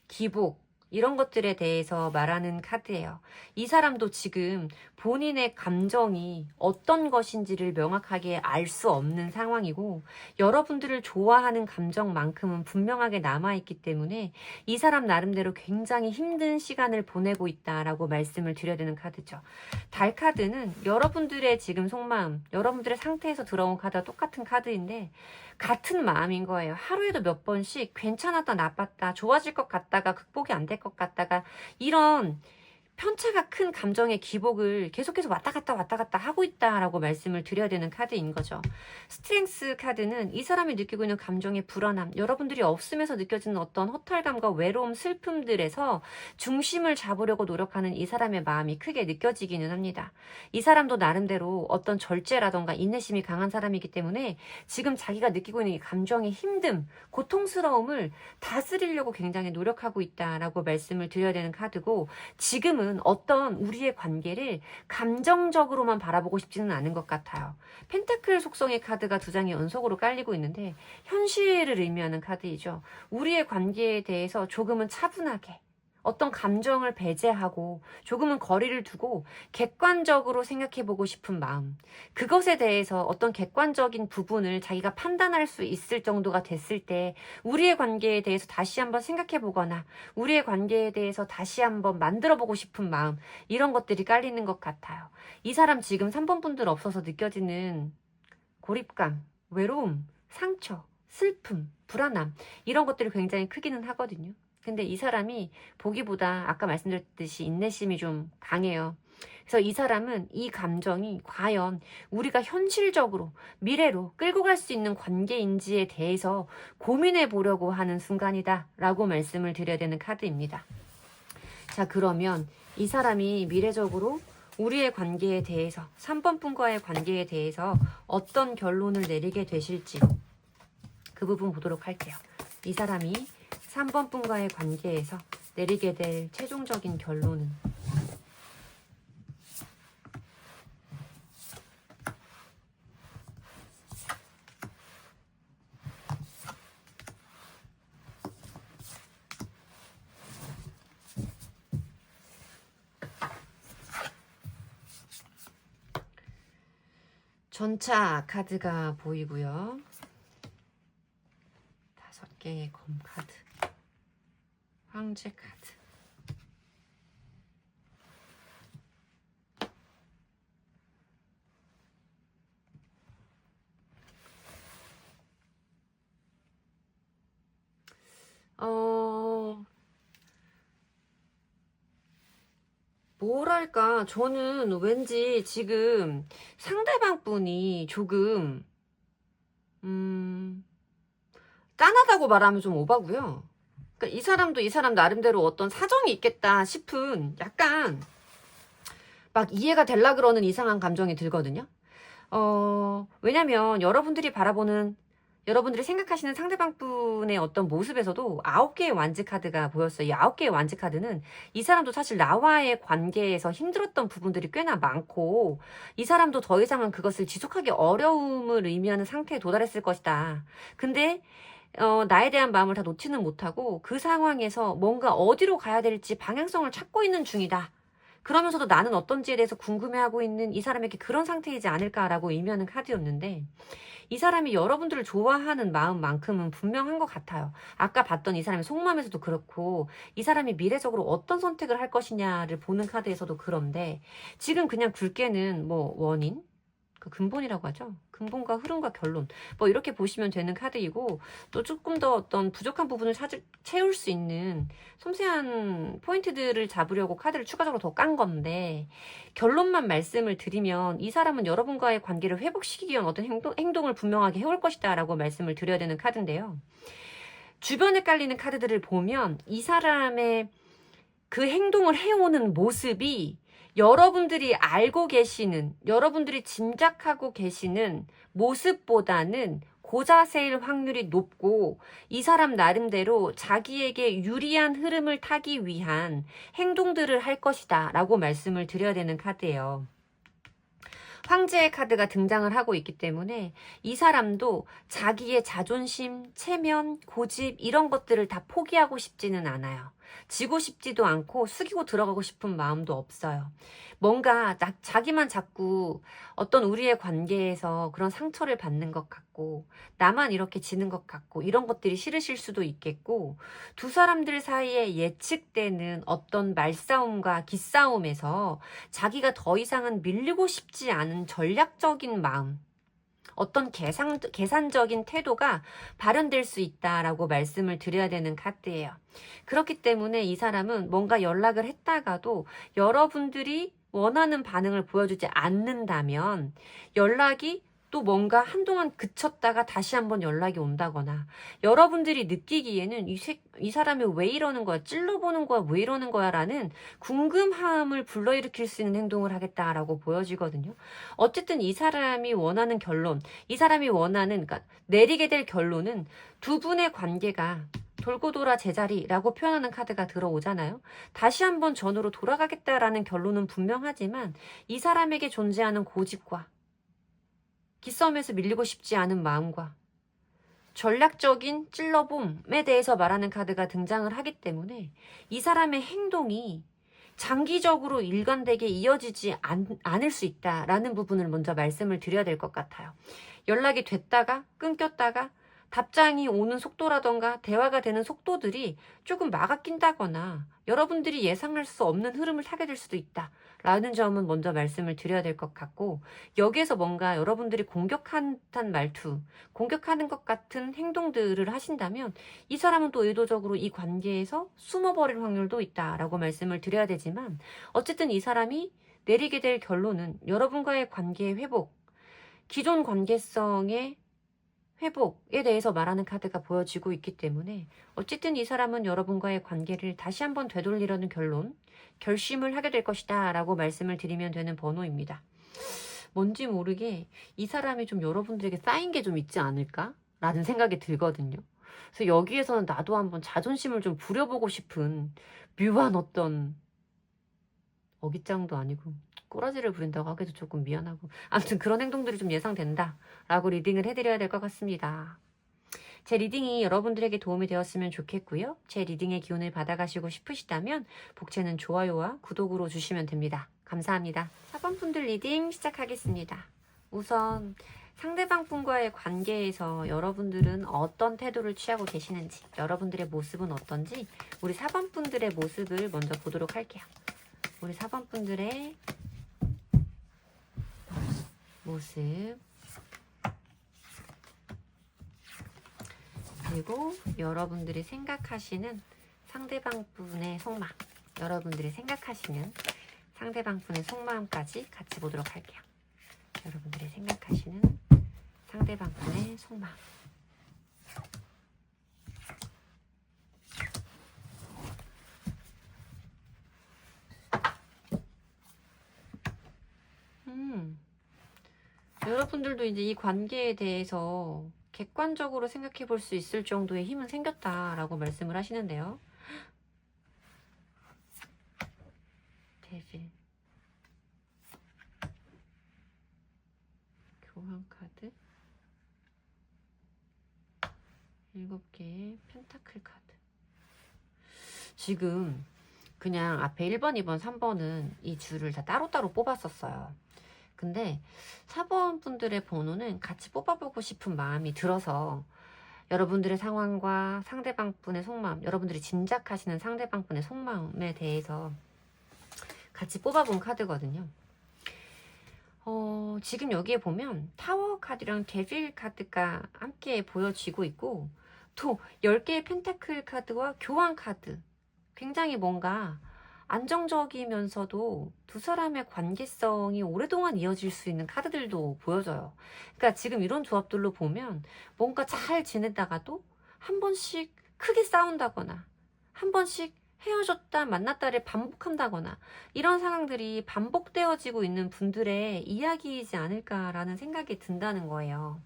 기복, 이런 것들에 대해서 말하는 카드예요. 이 사람도 지금 본인의 감정이 어떤 것인지를 명확하게 알 수 없는 상황이고, 여러분들을 좋아하는 감정만큼은 분명하게 남아있기 때문에 이 사람 나름대로 굉장히 힘든 시간을 보내고 있다라고 말씀을 드려야 되는 카드죠. 달 카드는 여러분들의 지금 속마음, 여러분들의 상태에서 들어온 카드와 똑같은 카드인데, 같은 마음인 거예요. 하루에도 몇 번씩 괜찮았다, 나빴다, 좋아질 것 같다가 극복이 안 될 것 같다가, 이런 편차가 큰 감정의 기복을 계속해서 왔다 갔다 하고 있다라고 말씀을 드려야 되는 카드인 거죠. 스트렝스 카드는 이 사람이 느끼고 있는 감정의 불안함, 여러분들이 없으면서 느껴지는 어떤 허탈감과 외로움, 슬픔들에서 중심을 잡으려고 노력하는 이 사람의 마음이 크게 느껴지기는 합니다. 이 사람도 나름대로 어떤 절제라던가 인내심이 강한 사람이기 때문에 지금 자기가 느끼고 있는 이 감정의 힘듦, 고통스러움을 다스리려고 굉장히 노력하고 있다라고 말씀을 드려야 되는 카드고, 지금은 어떤 우리의 관계를 감정적으로만 바라보고 싶지는 않은 것 같아요. 펜타클 속성의 카드가 2장이 연속으로 깔리고 있는데 현실을 의미하는 카드이죠. 우리의 관계에 대해서 조금은 차분하게, 어떤 감정을 배제하고 조금은 거리를 두고 객관적으로 생각해보고 싶은 마음, 그것에 대해서 어떤 객관적인 부분을 자기가 판단할 수 있을 정도가 됐을 때 우리의 관계에 대해서 다시 한번 생각해보거나 우리의 관계에 대해서 다시 한번 만들어보고 싶은 마음, 이런 것들이 깔리는 것 같아요. 이 사람 지금 3번 분들 없어서 느껴지는 고립감, 외로움, 상처, 슬픔, 불안함, 이런 것들이 굉장히 크기는 하거든요. 근데 이 사람이 보기보다 아까 말씀드렸듯이 인내심이 좀 강해요. 그래서 이 사람은 이 감정이 과연 우리가 현실적으로 미래로 끌고 갈 수 있는 관계인지에 대해서 고민해 보려고 하는 순간이다 라고 말씀을 드려야 되는 카드입니다. 자, 그러면 이 사람이 미래적으로 우리의 관계에 대해서, 3번 분과의 관계에 대해서 어떤 결론을 내리게 되실지 그 부분 보도록 할게요. 이 사람이 3번 분과의 관계에서 내리게 될 최종적인 결론은, 전차 카드가 보이고요. 5개의 검 카드, 황제 카드, 뭐랄까, 저는 왠지 지금 상대방 분이 조금, 짠하다고 말하면 좀 오바고요. 그러니까 이 사람도 이 사람 나름대로 어떤 사정이 있겠다 싶은 약간 막 이해가 될라 그러는 이상한 감정이 들거든요. 왜냐면 여러분들이 생각하시는 상대방 분의 어떤 모습에서도 9개의 완즈 카드가 보였어요. 이 9개의 완즈 카드는 이 사람도 사실 나와의 관계에서 힘들었던 부분들이 꽤나 많고, 이 사람도 더 이상은 그것을 지속하기 어려움을 의미하는 상태에 도달했을 것이다. 근데 나에 대한 마음을 다 놓지는 못하고 그 상황에서 뭔가 어디로 가야 될지 방향성을 찾고 있는 중이다. 그러면서도 나는 어떤지에 대해서 궁금해하고 있는 이 사람에게 그런 상태이지 않을까라고 의미하는 카드였는데, 이 사람이 여러분들을 좋아하는 마음만큼은 분명한 것 같아요. 아까 봤던 이 사람의 속마음에서도 그렇고, 이 사람이 미래적으로 어떤 선택을 할 것이냐를 보는 카드에서도 그런데, 지금 그냥 굵게는 뭐 원인? 그 근본이라고 하죠. 근본과 흐름과 결론. 뭐 이렇게 보시면 되는 카드이고, 또 조금 더 어떤 부족한 부분을 채울 수 있는 섬세한 포인트들을 잡으려고 카드를 추가적으로 더 깐 건데, 결론만 말씀을 드리면 이 사람은 여러분과의 관계를 회복시키기 위한 어떤 행동을 분명하게 해올 것이다 라고 말씀을 드려야 되는 카드인데요. 주변에 깔리는 카드들을 보면 이 사람의 그 행동을 해오는 모습이 여러분들이 알고 계시는, 여러분들이 짐작하고 계시는 모습보다는 고자세일 확률이 높고, 이 사람 나름대로 자기에게 유리한 흐름을 타기 위한 행동들을 할 것이다 라고 말씀을 드려야 되는 카드예요. 황제의 카드가 등장을 하고 있기 때문에 이 사람도 자기의 자존심, 체면, 고집 이런 것들을 다 포기하고 싶지는 않아요. 지고 싶지도 않고 숙이고 들어가고 싶은 마음도 없어요. 뭔가 자기만 자꾸 어떤 우리의 관계에서 그런 상처를 받는 것 같고, 나만 이렇게 지는 것 같고, 이런 것들이 싫으실 수도 있겠고, 두 사람들 사이에 예측되는 어떤 말싸움과 기싸움에서 자기가 더 이상은 밀리고 싶지 않은 전략적인 마음, 어떤 계산적인 태도가 발현될 수 있다라고 말씀을 드려야 되는 카드예요. 그렇기 때문에 이 사람은 뭔가 연락을 했다가도 여러분들이 원하는 반응을 보여주지 않는다면, 연락이 또 뭔가 한동안 그쳤다가 다시 한번 연락이 온다거나, 여러분들이 느끼기에는 이 사람이 왜 이러는 거야? 찔러보는 거야? 왜 이러는 거야? 라는 궁금함을 불러일으킬 수 있는 행동을 하겠다라고 보여지거든요. 어쨌든 이 사람이 원하는 결론, 이 사람이 원하는, 그러니까 내리게 될 결론은 두 분의 관계가 돌고 돌아 제자리라고 표현하는 카드가 들어오잖아요. 다시 한번 전으로 돌아가겠다라는 결론은 분명하지만, 이 사람에게 존재하는 고집과 기싸움에서 밀리고 싶지 않은 마음과 전략적인 찔러봄에 대해서 말하는 카드가 등장을 하기 때문에, 이 사람의 행동이 장기적으로 일관되게 이어지지 않을 수 있다라는 부분을 먼저 말씀을 드려야 될 것 같아요. 연락이 됐다가 끊겼다가 답장이 오는 속도라던가 대화가 되는 속도들이 조금 막아 낀다거나 여러분들이 예상할 수 없는 흐름을 타게 될 수도 있다라는 점은 먼저 말씀을 드려야 될 것 같고, 여기에서 뭔가 여러분들이 공격한 듯한 말투, 공격하는 것 같은 행동들을 하신다면 이 사람은 또 의도적으로 이 관계에서 숨어버릴 확률도 있다라고 말씀을 드려야 되지만, 어쨌든 이 사람이 내리게 될 결론은 여러분과의 관계의 회복, 기존 관계성의 회복에 대해서 말하는 카드가 보여지고 있기 때문에, 어쨌든 이 사람은 여러분과의 관계를 다시 한번 되돌리려는 결심을 하게 될 것이다 라고 말씀을 드리면 되는 번호입니다. 뭔지 모르게 이 사람이 좀 여러분들에게 쌓인 게 좀 있지 않을까? 라는 생각이 들거든요. 그래서 여기에서는 나도 한번 자존심을 좀 부려보고 싶은 묘한 어떤, 어깃장도 아니고 꼬라지를 부린다고 하기도 조금 미안하고, 아무튼 그런 행동들이 좀 예상된다 라고 리딩을 해드려야 될 것 같습니다. 제 리딩이 여러분들에게 도움이 되었으면 좋겠고요. 제 리딩의 기운을 받아가시고 싶으시다면 복채는 좋아요와 구독으로 주시면 됩니다. 감사합니다. 4번 분들 리딩 시작하겠습니다. 우선 상대방 분과의 관계에서 여러분들은 어떤 태도를 취하고 계시는지, 여러분들의 모습은 어떤지, 우리 4번 분들의 모습을 먼저 보도록 할게요. 우리 4번 분들의 모습, 그리고 여러분들이 생각하시는 상대방 분의 속마, 여러분들이 생각하시는 상대방 분의 속마음까지 같이 보도록 할게요. 여러분들이 생각하시는 상대방 분의 속마음. 여러분들도 이제 이 관계에 대해서 객관적으로 생각해 볼 수 있을 정도의 힘은 생겼다라고 말씀을 하시는데요. 데빌. 교환 카드. 7개의 펜타클 카드. 지금 그냥 앞에 1번, 2번, 3번은 이 줄을 다 따로따로 뽑았었어요. 근데 4번 분들의 번호는 같이 뽑아보고 싶은 마음이 들어서 여러분들의 상황과 상대방 분의 속마음, 여러분들이 짐작하시는 상대방 분의 속마음에 대해서 같이 뽑아본 카드거든요. 지금 여기에 보면 타워 카드랑 데빌 카드가 함께 보여지고 있고 또 10개의 펜타클 카드와 교환 카드, 굉장히 뭔가 안정적이면서도 두 사람의 관계성이 오랫동안 이어질 수 있는 카드들도 보여져요. 그러니까 지금 이런 조합들로 보면 뭔가 잘 지내다가도 한 번씩 크게 싸운다거나 한 번씩 헤어졌다 만났다를 반복한다거나 이런 상황들이 반복되어지고 있는 분들의 이야기이지 않을까라는 생각이 든다는 거예요.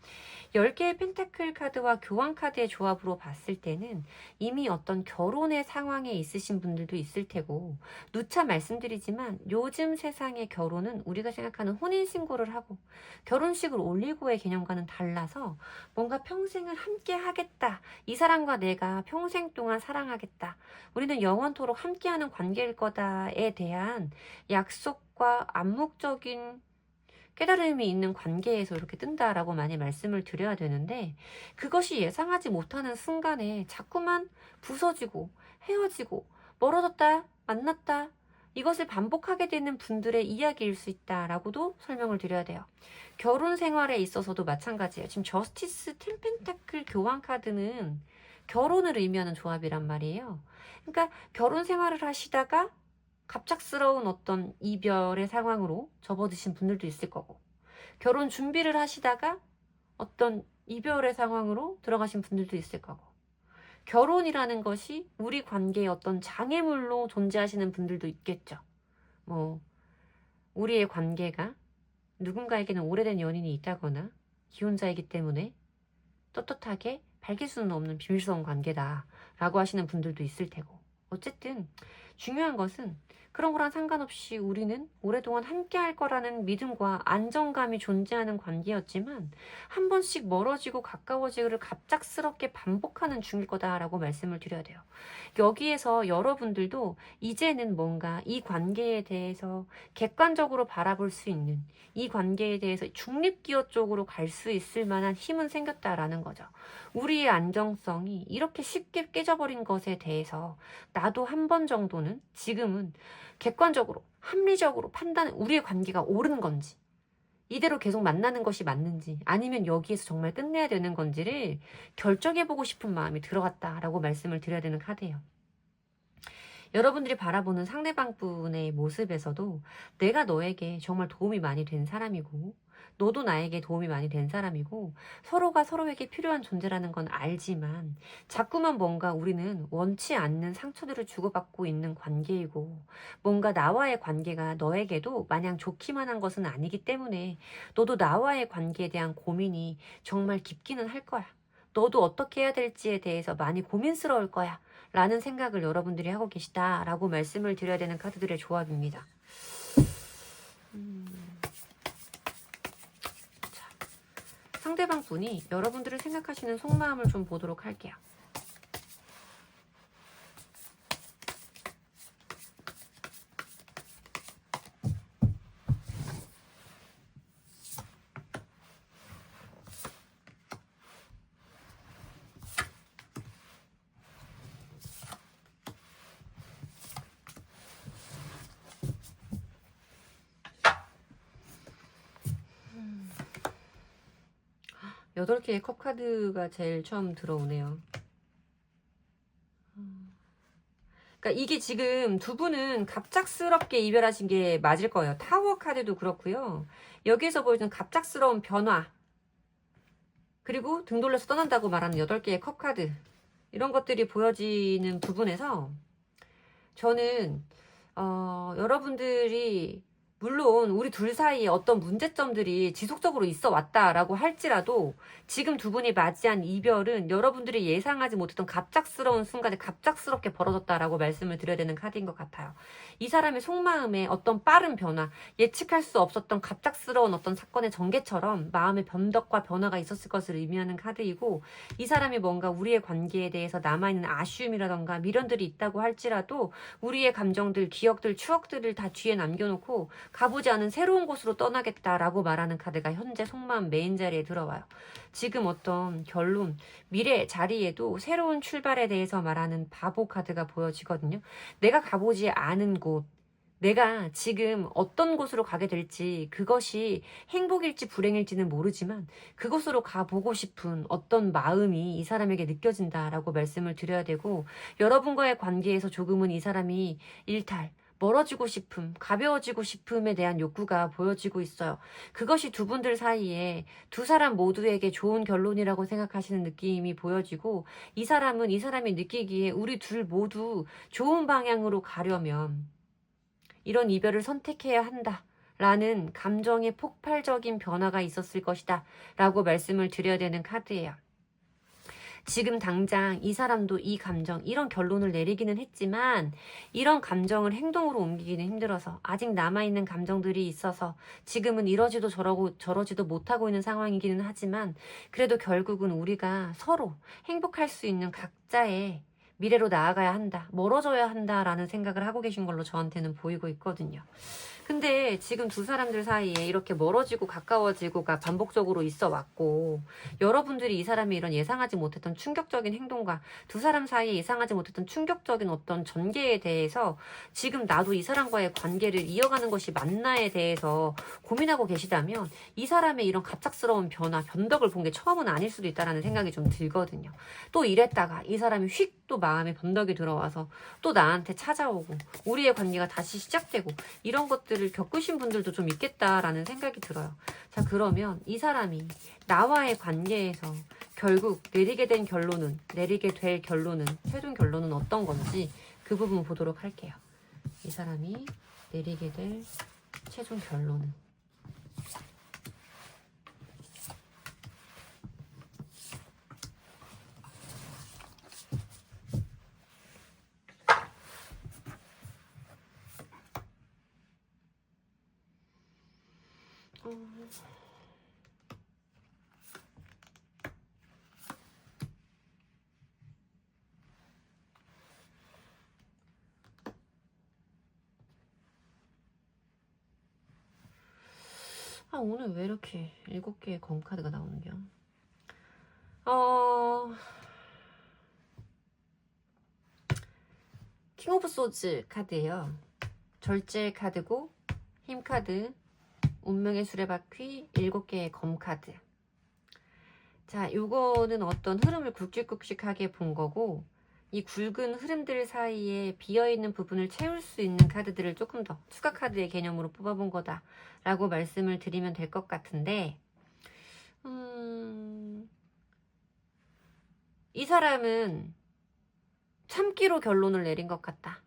10개의 펜타클 카드와 교환 카드의 조합으로 봤을 때는 이미 어떤 결혼의 상황에 있으신 분들도 있을 테고, 누차 말씀드리지만 요즘 세상의 결혼은 우리가 생각하는 혼인신고를 하고 결혼식을 올리고의 개념과는 달라서 뭔가 평생을 함께 하겠다, 이 사람과 내가 평생 동안 사랑하겠다, 우리는 영원토록 함께하는 관계일 거다에 대한 약속과 암묵적인 깨달음이 있는 관계에서 이렇게 뜬다라고 많이 말씀을 드려야 되는데, 그것이 예상하지 못하는 순간에 자꾸만 부서지고 헤어지고 멀어졌다 만났다 이것을 반복하게 되는 분들의 이야기일 수 있다라고도 설명을 드려야 돼요. 결혼 생활에 있어서도 마찬가지예요. 지금 저스티스 템펜타클 교환 카드는 결혼을 의미하는 조합이란 말이에요. 그러니까 결혼 생활을 하시다가 갑작스러운 어떤 이별의 상황으로 접어드신 분들도 있을 거고, 결혼 준비를 하시다가 어떤 이별의 상황으로 들어가신 분들도 있을 거고, 결혼이라는 것이 우리 관계의 어떤 장애물로 존재하시는 분들도 있겠죠. 우리의 관계가 누군가에게는 오래된 연인이 있다거나 기혼자이기 때문에 떳떳하게 밝힐 수는 없는 비밀스러운 관계다 라고 하시는 분들도 있을 테고, 어쨌든 중요한 것은 그런 거랑 상관없이 우리는 오랫동안 함께 할 거라는 믿음과 안정감이 존재하는 관계였지만 한 번씩 멀어지고 가까워지기를 갑작스럽게 반복하는 중일 거다라고 말씀을 드려야 돼요. 여기에서 여러분들도 이제는 뭔가 이 관계에 대해서 객관적으로 바라볼 수 있는, 이 관계에 대해서 중립기어 쪽으로 갈 수 있을 만한 힘은 생겼다라는 거죠. 우리의 안정성이 이렇게 쉽게 깨져버린 것에 대해서 나도 한 번 정도는 지금은 객관적으로 합리적으로 우리의 관계가 옳은 건지, 이대로 계속 만나는 것이 맞는지, 아니면 여기에서 정말 끝내야 되는 건지를 결정해보고 싶은 마음이 들어갔다라고 말씀을 드려야 되는 카드예요. 여러분들이 바라보는 상대방 분의 모습에서도 내가 너에게 정말 도움이 많이 된 사람이고 너도 나에게 도움이 많이 된 사람이고 서로가 서로에게 필요한 존재라는 건 알지만 자꾸만 뭔가 우리는 원치 않는 상처들을 주고받고 있는 관계이고, 뭔가 나와의 관계가 너에게도 마냥 좋기만 한 것은 아니기 때문에 너도 나와의 관계에 대한 고민이 정말 깊기는 할 거야. 너도 어떻게 해야 될지에 대해서 많이 고민스러울 거야 라는 생각을 여러분들이 하고 계시다라고 말씀을 드려야 되는 카드들의 조합입니다. 자, 상대방 분이 여러분들을 생각하시는 속마음을 좀 보도록 할게요. 여덟 개의 컵 카드가 제일 처음 들어오네요. 그러니까 이게 지금 두 분은 갑작스럽게 이별하신 게 맞을 거예요. 타워 카드도 그렇고요. 여기에서 보여주는 갑작스러운 변화, 그리고 등 돌려서 떠난다고 말하는 8개의 컵 카드, 이런 것들이 보여지는 부분에서 저는 여러분들이 물론 우리 둘 사이에 어떤 문제점들이 지속적으로 있어 왔다라고 할지라도 지금 두 분이 맞이한 이별은 여러분들이 예상하지 못했던 갑작스러운 순간에 갑작스럽게 벌어졌다라고 말씀을 드려야 되는 카드인 것 같아요. 이 사람의 속마음에 어떤 빠른 변화, 예측할 수 없었던 갑작스러운 어떤 사건의 전개처럼 마음의 변덕과 변화가 있었을 것을 의미하는 카드이고, 이 사람이 뭔가 우리의 관계에 대해서 남아있는 아쉬움이라던가 미련들이 있다고 할지라도 우리의 감정들, 기억들, 추억들을 다 뒤에 남겨놓고 가보지 않은 새로운 곳으로 떠나겠다라고 말하는 카드가 현재 속마음 메인 자리에 들어와요. 지금 어떤 결론, 미래 자리에도 새로운 출발에 대해서 말하는 바보 카드가 보여지거든요. 내가 가보지 않은 곳, 내가 지금 어떤 곳으로 가게 될지, 그것이 행복일지 불행일지는 모르지만 그곳으로 가보고 싶은 어떤 마음이 이 사람에게 느껴진다라고 말씀을 드려야 되고, 여러분과의 관계에서 조금은 이 사람이 일탈, 멀어지고 싶음, 가벼워지고 싶음에 대한 욕구가 보여지고 있어요. 그것이 두 분들 사이에 두 사람 모두에게 좋은 결론이라고 생각하시는 느낌이 보여지고, 이 사람은 이 사람이 느끼기에 우리 둘 모두 좋은 방향으로 가려면 이런 이별을 선택해야 한다 라는 감정의 폭발적인 변화가 있었을 것이다 라고 말씀을 드려야 되는 카드예요. 지금 당장 이 사람도 이 감정, 이런 결론을 내리기는 했지만 이런 감정을 행동으로 옮기기는 힘들어서 아직 남아있는 감정들이 있어서 지금은 이러지도 저러지도 못하고 있는 상황이기는 하지만, 그래도 결국은 우리가 서로 행복할 수 있는 각자의 미래로 나아가야 한다, 멀어져야 한다라는 생각을 하고 계신 걸로 저한테는 보이고 있거든요. 근데 지금 두 사람들 사이에 이렇게 멀어지고 가까워지고가 반복적으로 있어 왔고, 여러분들이 이 사람이 이런 예상하지 못했던 충격적인 행동과 두 사람 사이에 예상하지 못했던 충격적인 어떤 전개에 대해서 지금 나도 이 사람과의 관계를 이어가는 것이 맞나에 대해서 고민하고 계시다면, 이 사람의 이런 갑작스러운 변화, 변덕을 본 게 처음은 아닐 수도 있다라는 생각이 좀 들거든요. 또 이랬다가 이 사람이 휙 또 마음에 변덕이 들어와서 또 나한테 찾아오고 우리의 관계가 다시 시작되고, 이런 것들을 겪으신 분들도 좀 있겠다라는 생각이 들어요. 자, 그러면 이 사람이 나와의 관계에서 결국 내리게 될 결론은, 최종 결론은 어떤 건지 그 부분 보도록 할게요. 이 사람이 내리게 될 최종 결론은. 오늘 왜 이렇게 7개의 검카드가 나오는겨? 킹 오브 소즈 카드예요. 절제 카드고, 힘 카드, 운명의 수레바퀴, 7개의 검 카드. 자, 요거는 어떤 흐름을 굵직굵직하게 본 거고, 이 굵은 흐름들 사이에 비어있는 부분을 채울 수 있는 카드들을 조금 더 추가 카드의 개념으로 뽑아본 거다 라고 말씀을 드리면 될 것 같은데, 이 사람은 참기로 결론을 내린 것 같다.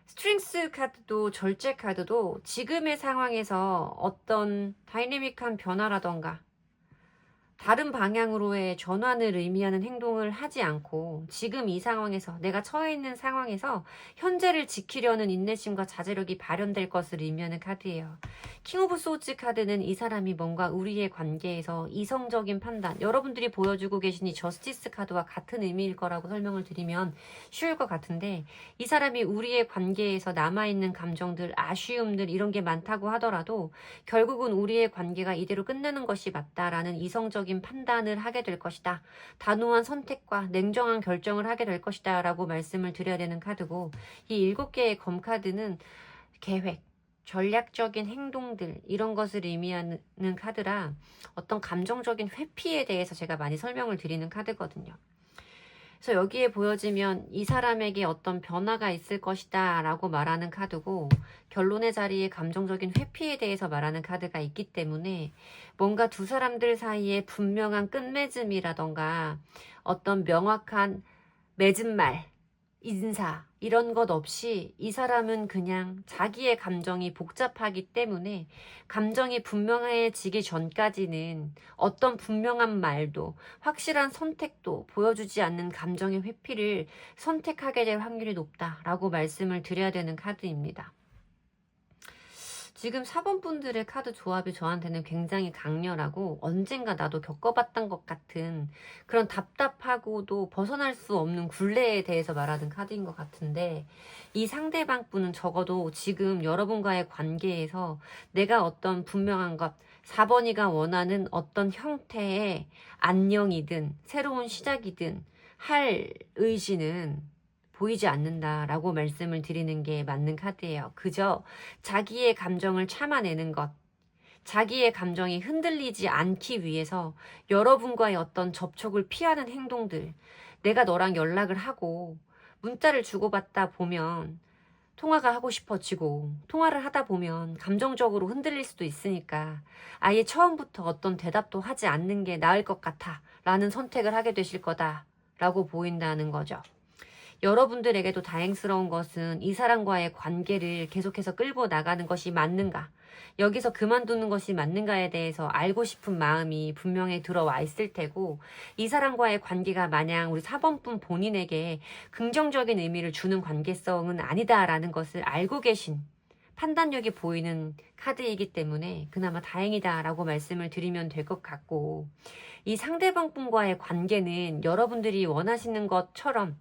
스트렝스 카드도 절제 카드도 지금의 상황에서 어떤 다이내믹한 변화라던가 다른 방향으로의 전환을 의미하는 행동을 하지 않고, 지금 이 상황에서, 내가 처해 있는 상황에서 현재를 지키려는 인내심과 자제력이 발현될 것을 의미하는 카드예요. 킹 오브 소즈 카드는 이 사람이 뭔가 우리의 관계에서 이성적인 판단, 여러분들이 보여주고 계신 이 저스티스 카드와 같은 의미일 거라고 설명을 드리면 쉬울 것 같은데, 이 사람이 우리의 관계에서 남아있는 감정들, 아쉬움들, 이런 게 많다고 하더라도 결국은 우리의 관계가 이대로 끝내는 것이 맞다라는 이성적인 판단을 하게 될 것이다. 단호한 선택과 냉정한 결정을 하게 될 것이다 라고 말씀을 드려야 되는 카드고, 이 7개의 검 카드는 계획, 전략적인 행동들, 이런 것을 의미하는 카드라 어떤 감정적인 회피에 대해서 제가 많이 설명을 드리는 카드거든요. 그래서 여기에 보여지면 이 사람에게 어떤 변화가 있을 것이다 라고 말하는 카드고, 결론의 자리에 감정적인 회피에 대해서 말하는 카드가 있기 때문에 뭔가 두 사람들 사이에 분명한 끝맺음이라던가 어떤 명확한 맺은 말, 인사 이런 것 없이 이 사람은 그냥 자기의 감정이 복잡하기 때문에 감정이 분명해지기 전까지는 어떤 분명한 말도 확실한 선택도 보여주지 않는 감정의 회피를 선택하게 될 확률이 높다라고 말씀을 드려야 되는 카드입니다. 지금 4번 분들의 카드 조합이 저한테는 굉장히 강렬하고 언젠가 나도 겪어봤던 것 같은 그런 답답하고도 벗어날 수 없는 굴레에 대해서 말하는 카드인 것 같은데, 이 상대방 분은 적어도 지금 여러분과의 관계에서 내가 어떤 분명한 것, 4번이가 원하는 어떤 형태의 안녕이든 새로운 시작이든 할 의지는 보이지 않는다라고 말씀을 드리는 게 맞는 카드예요. 그저 자기의 감정을 참아내는 것, 자기의 감정이 흔들리지 않기 위해서 여러분과의 어떤 접촉을 피하는 행동들, 내가 너랑 연락을 하고 문자를 주고받다 보면 통화가 하고 싶어지고, 통화를 하다 보면 감정적으로 흔들릴 수도 있으니까 아예 처음부터 어떤 대답도 하지 않는 게 나을 것 같아 라는 선택을 하게 되실 거다라고 보인다는 거죠. 여러분들에게도 다행스러운 것은 이 사람과의 관계를 계속해서 끌고 나가는 것이 맞는가, 여기서 그만두는 것이 맞는가에 대해서 알고 싶은 마음이 분명히 들어와 있을 테고, 이 사람과의 관계가 마냥 우리 4번분 본인에게 긍정적인 의미를 주는 관계성은 아니다라는 것을 알고 계신 판단력이 보이는 카드이기 때문에 그나마 다행이다라고 말씀을 드리면 될 것 같고, 이 상대방 분과의 관계는 여러분들이 원하시는 것처럼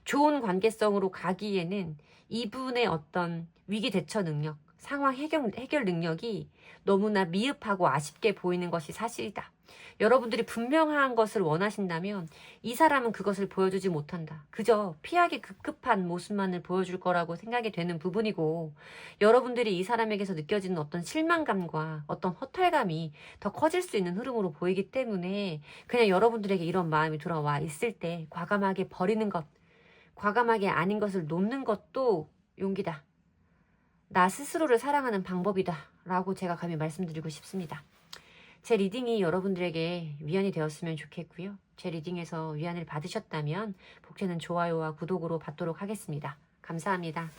좋은 관계성으로 가기에는 이분의 어떤 위기 대처 능력, 상황 해결 능력이 너무나 미흡하고 아쉽게 보이는 것이 사실이다. 여러분들이 분명한 것을 원하신다면 이 사람은 그것을 보여주지 못한다. 그저 피하기 급급한 모습만을 보여줄 거라고 생각이 되는 부분이고, 여러분들이 이 사람에게서 느껴지는 어떤 실망감과 어떤 허탈감이 더 커질 수 있는 흐름으로 보이기 때문에 그냥 여러분들에게 이런 마음이 들어와 있을 때 과감하게 버리는 것, 과감하게 아닌 것을 놓는 것도 용기다. 나 스스로를 사랑하는 방법이다 라고 제가 감히 말씀드리고 싶습니다. 제 리딩이 여러분들에게 위안이 되었으면 좋겠고요. 제 리딩에서 위안을 받으셨다면 복제는 좋아요와 구독으로 받도록 하겠습니다. 감사합니다.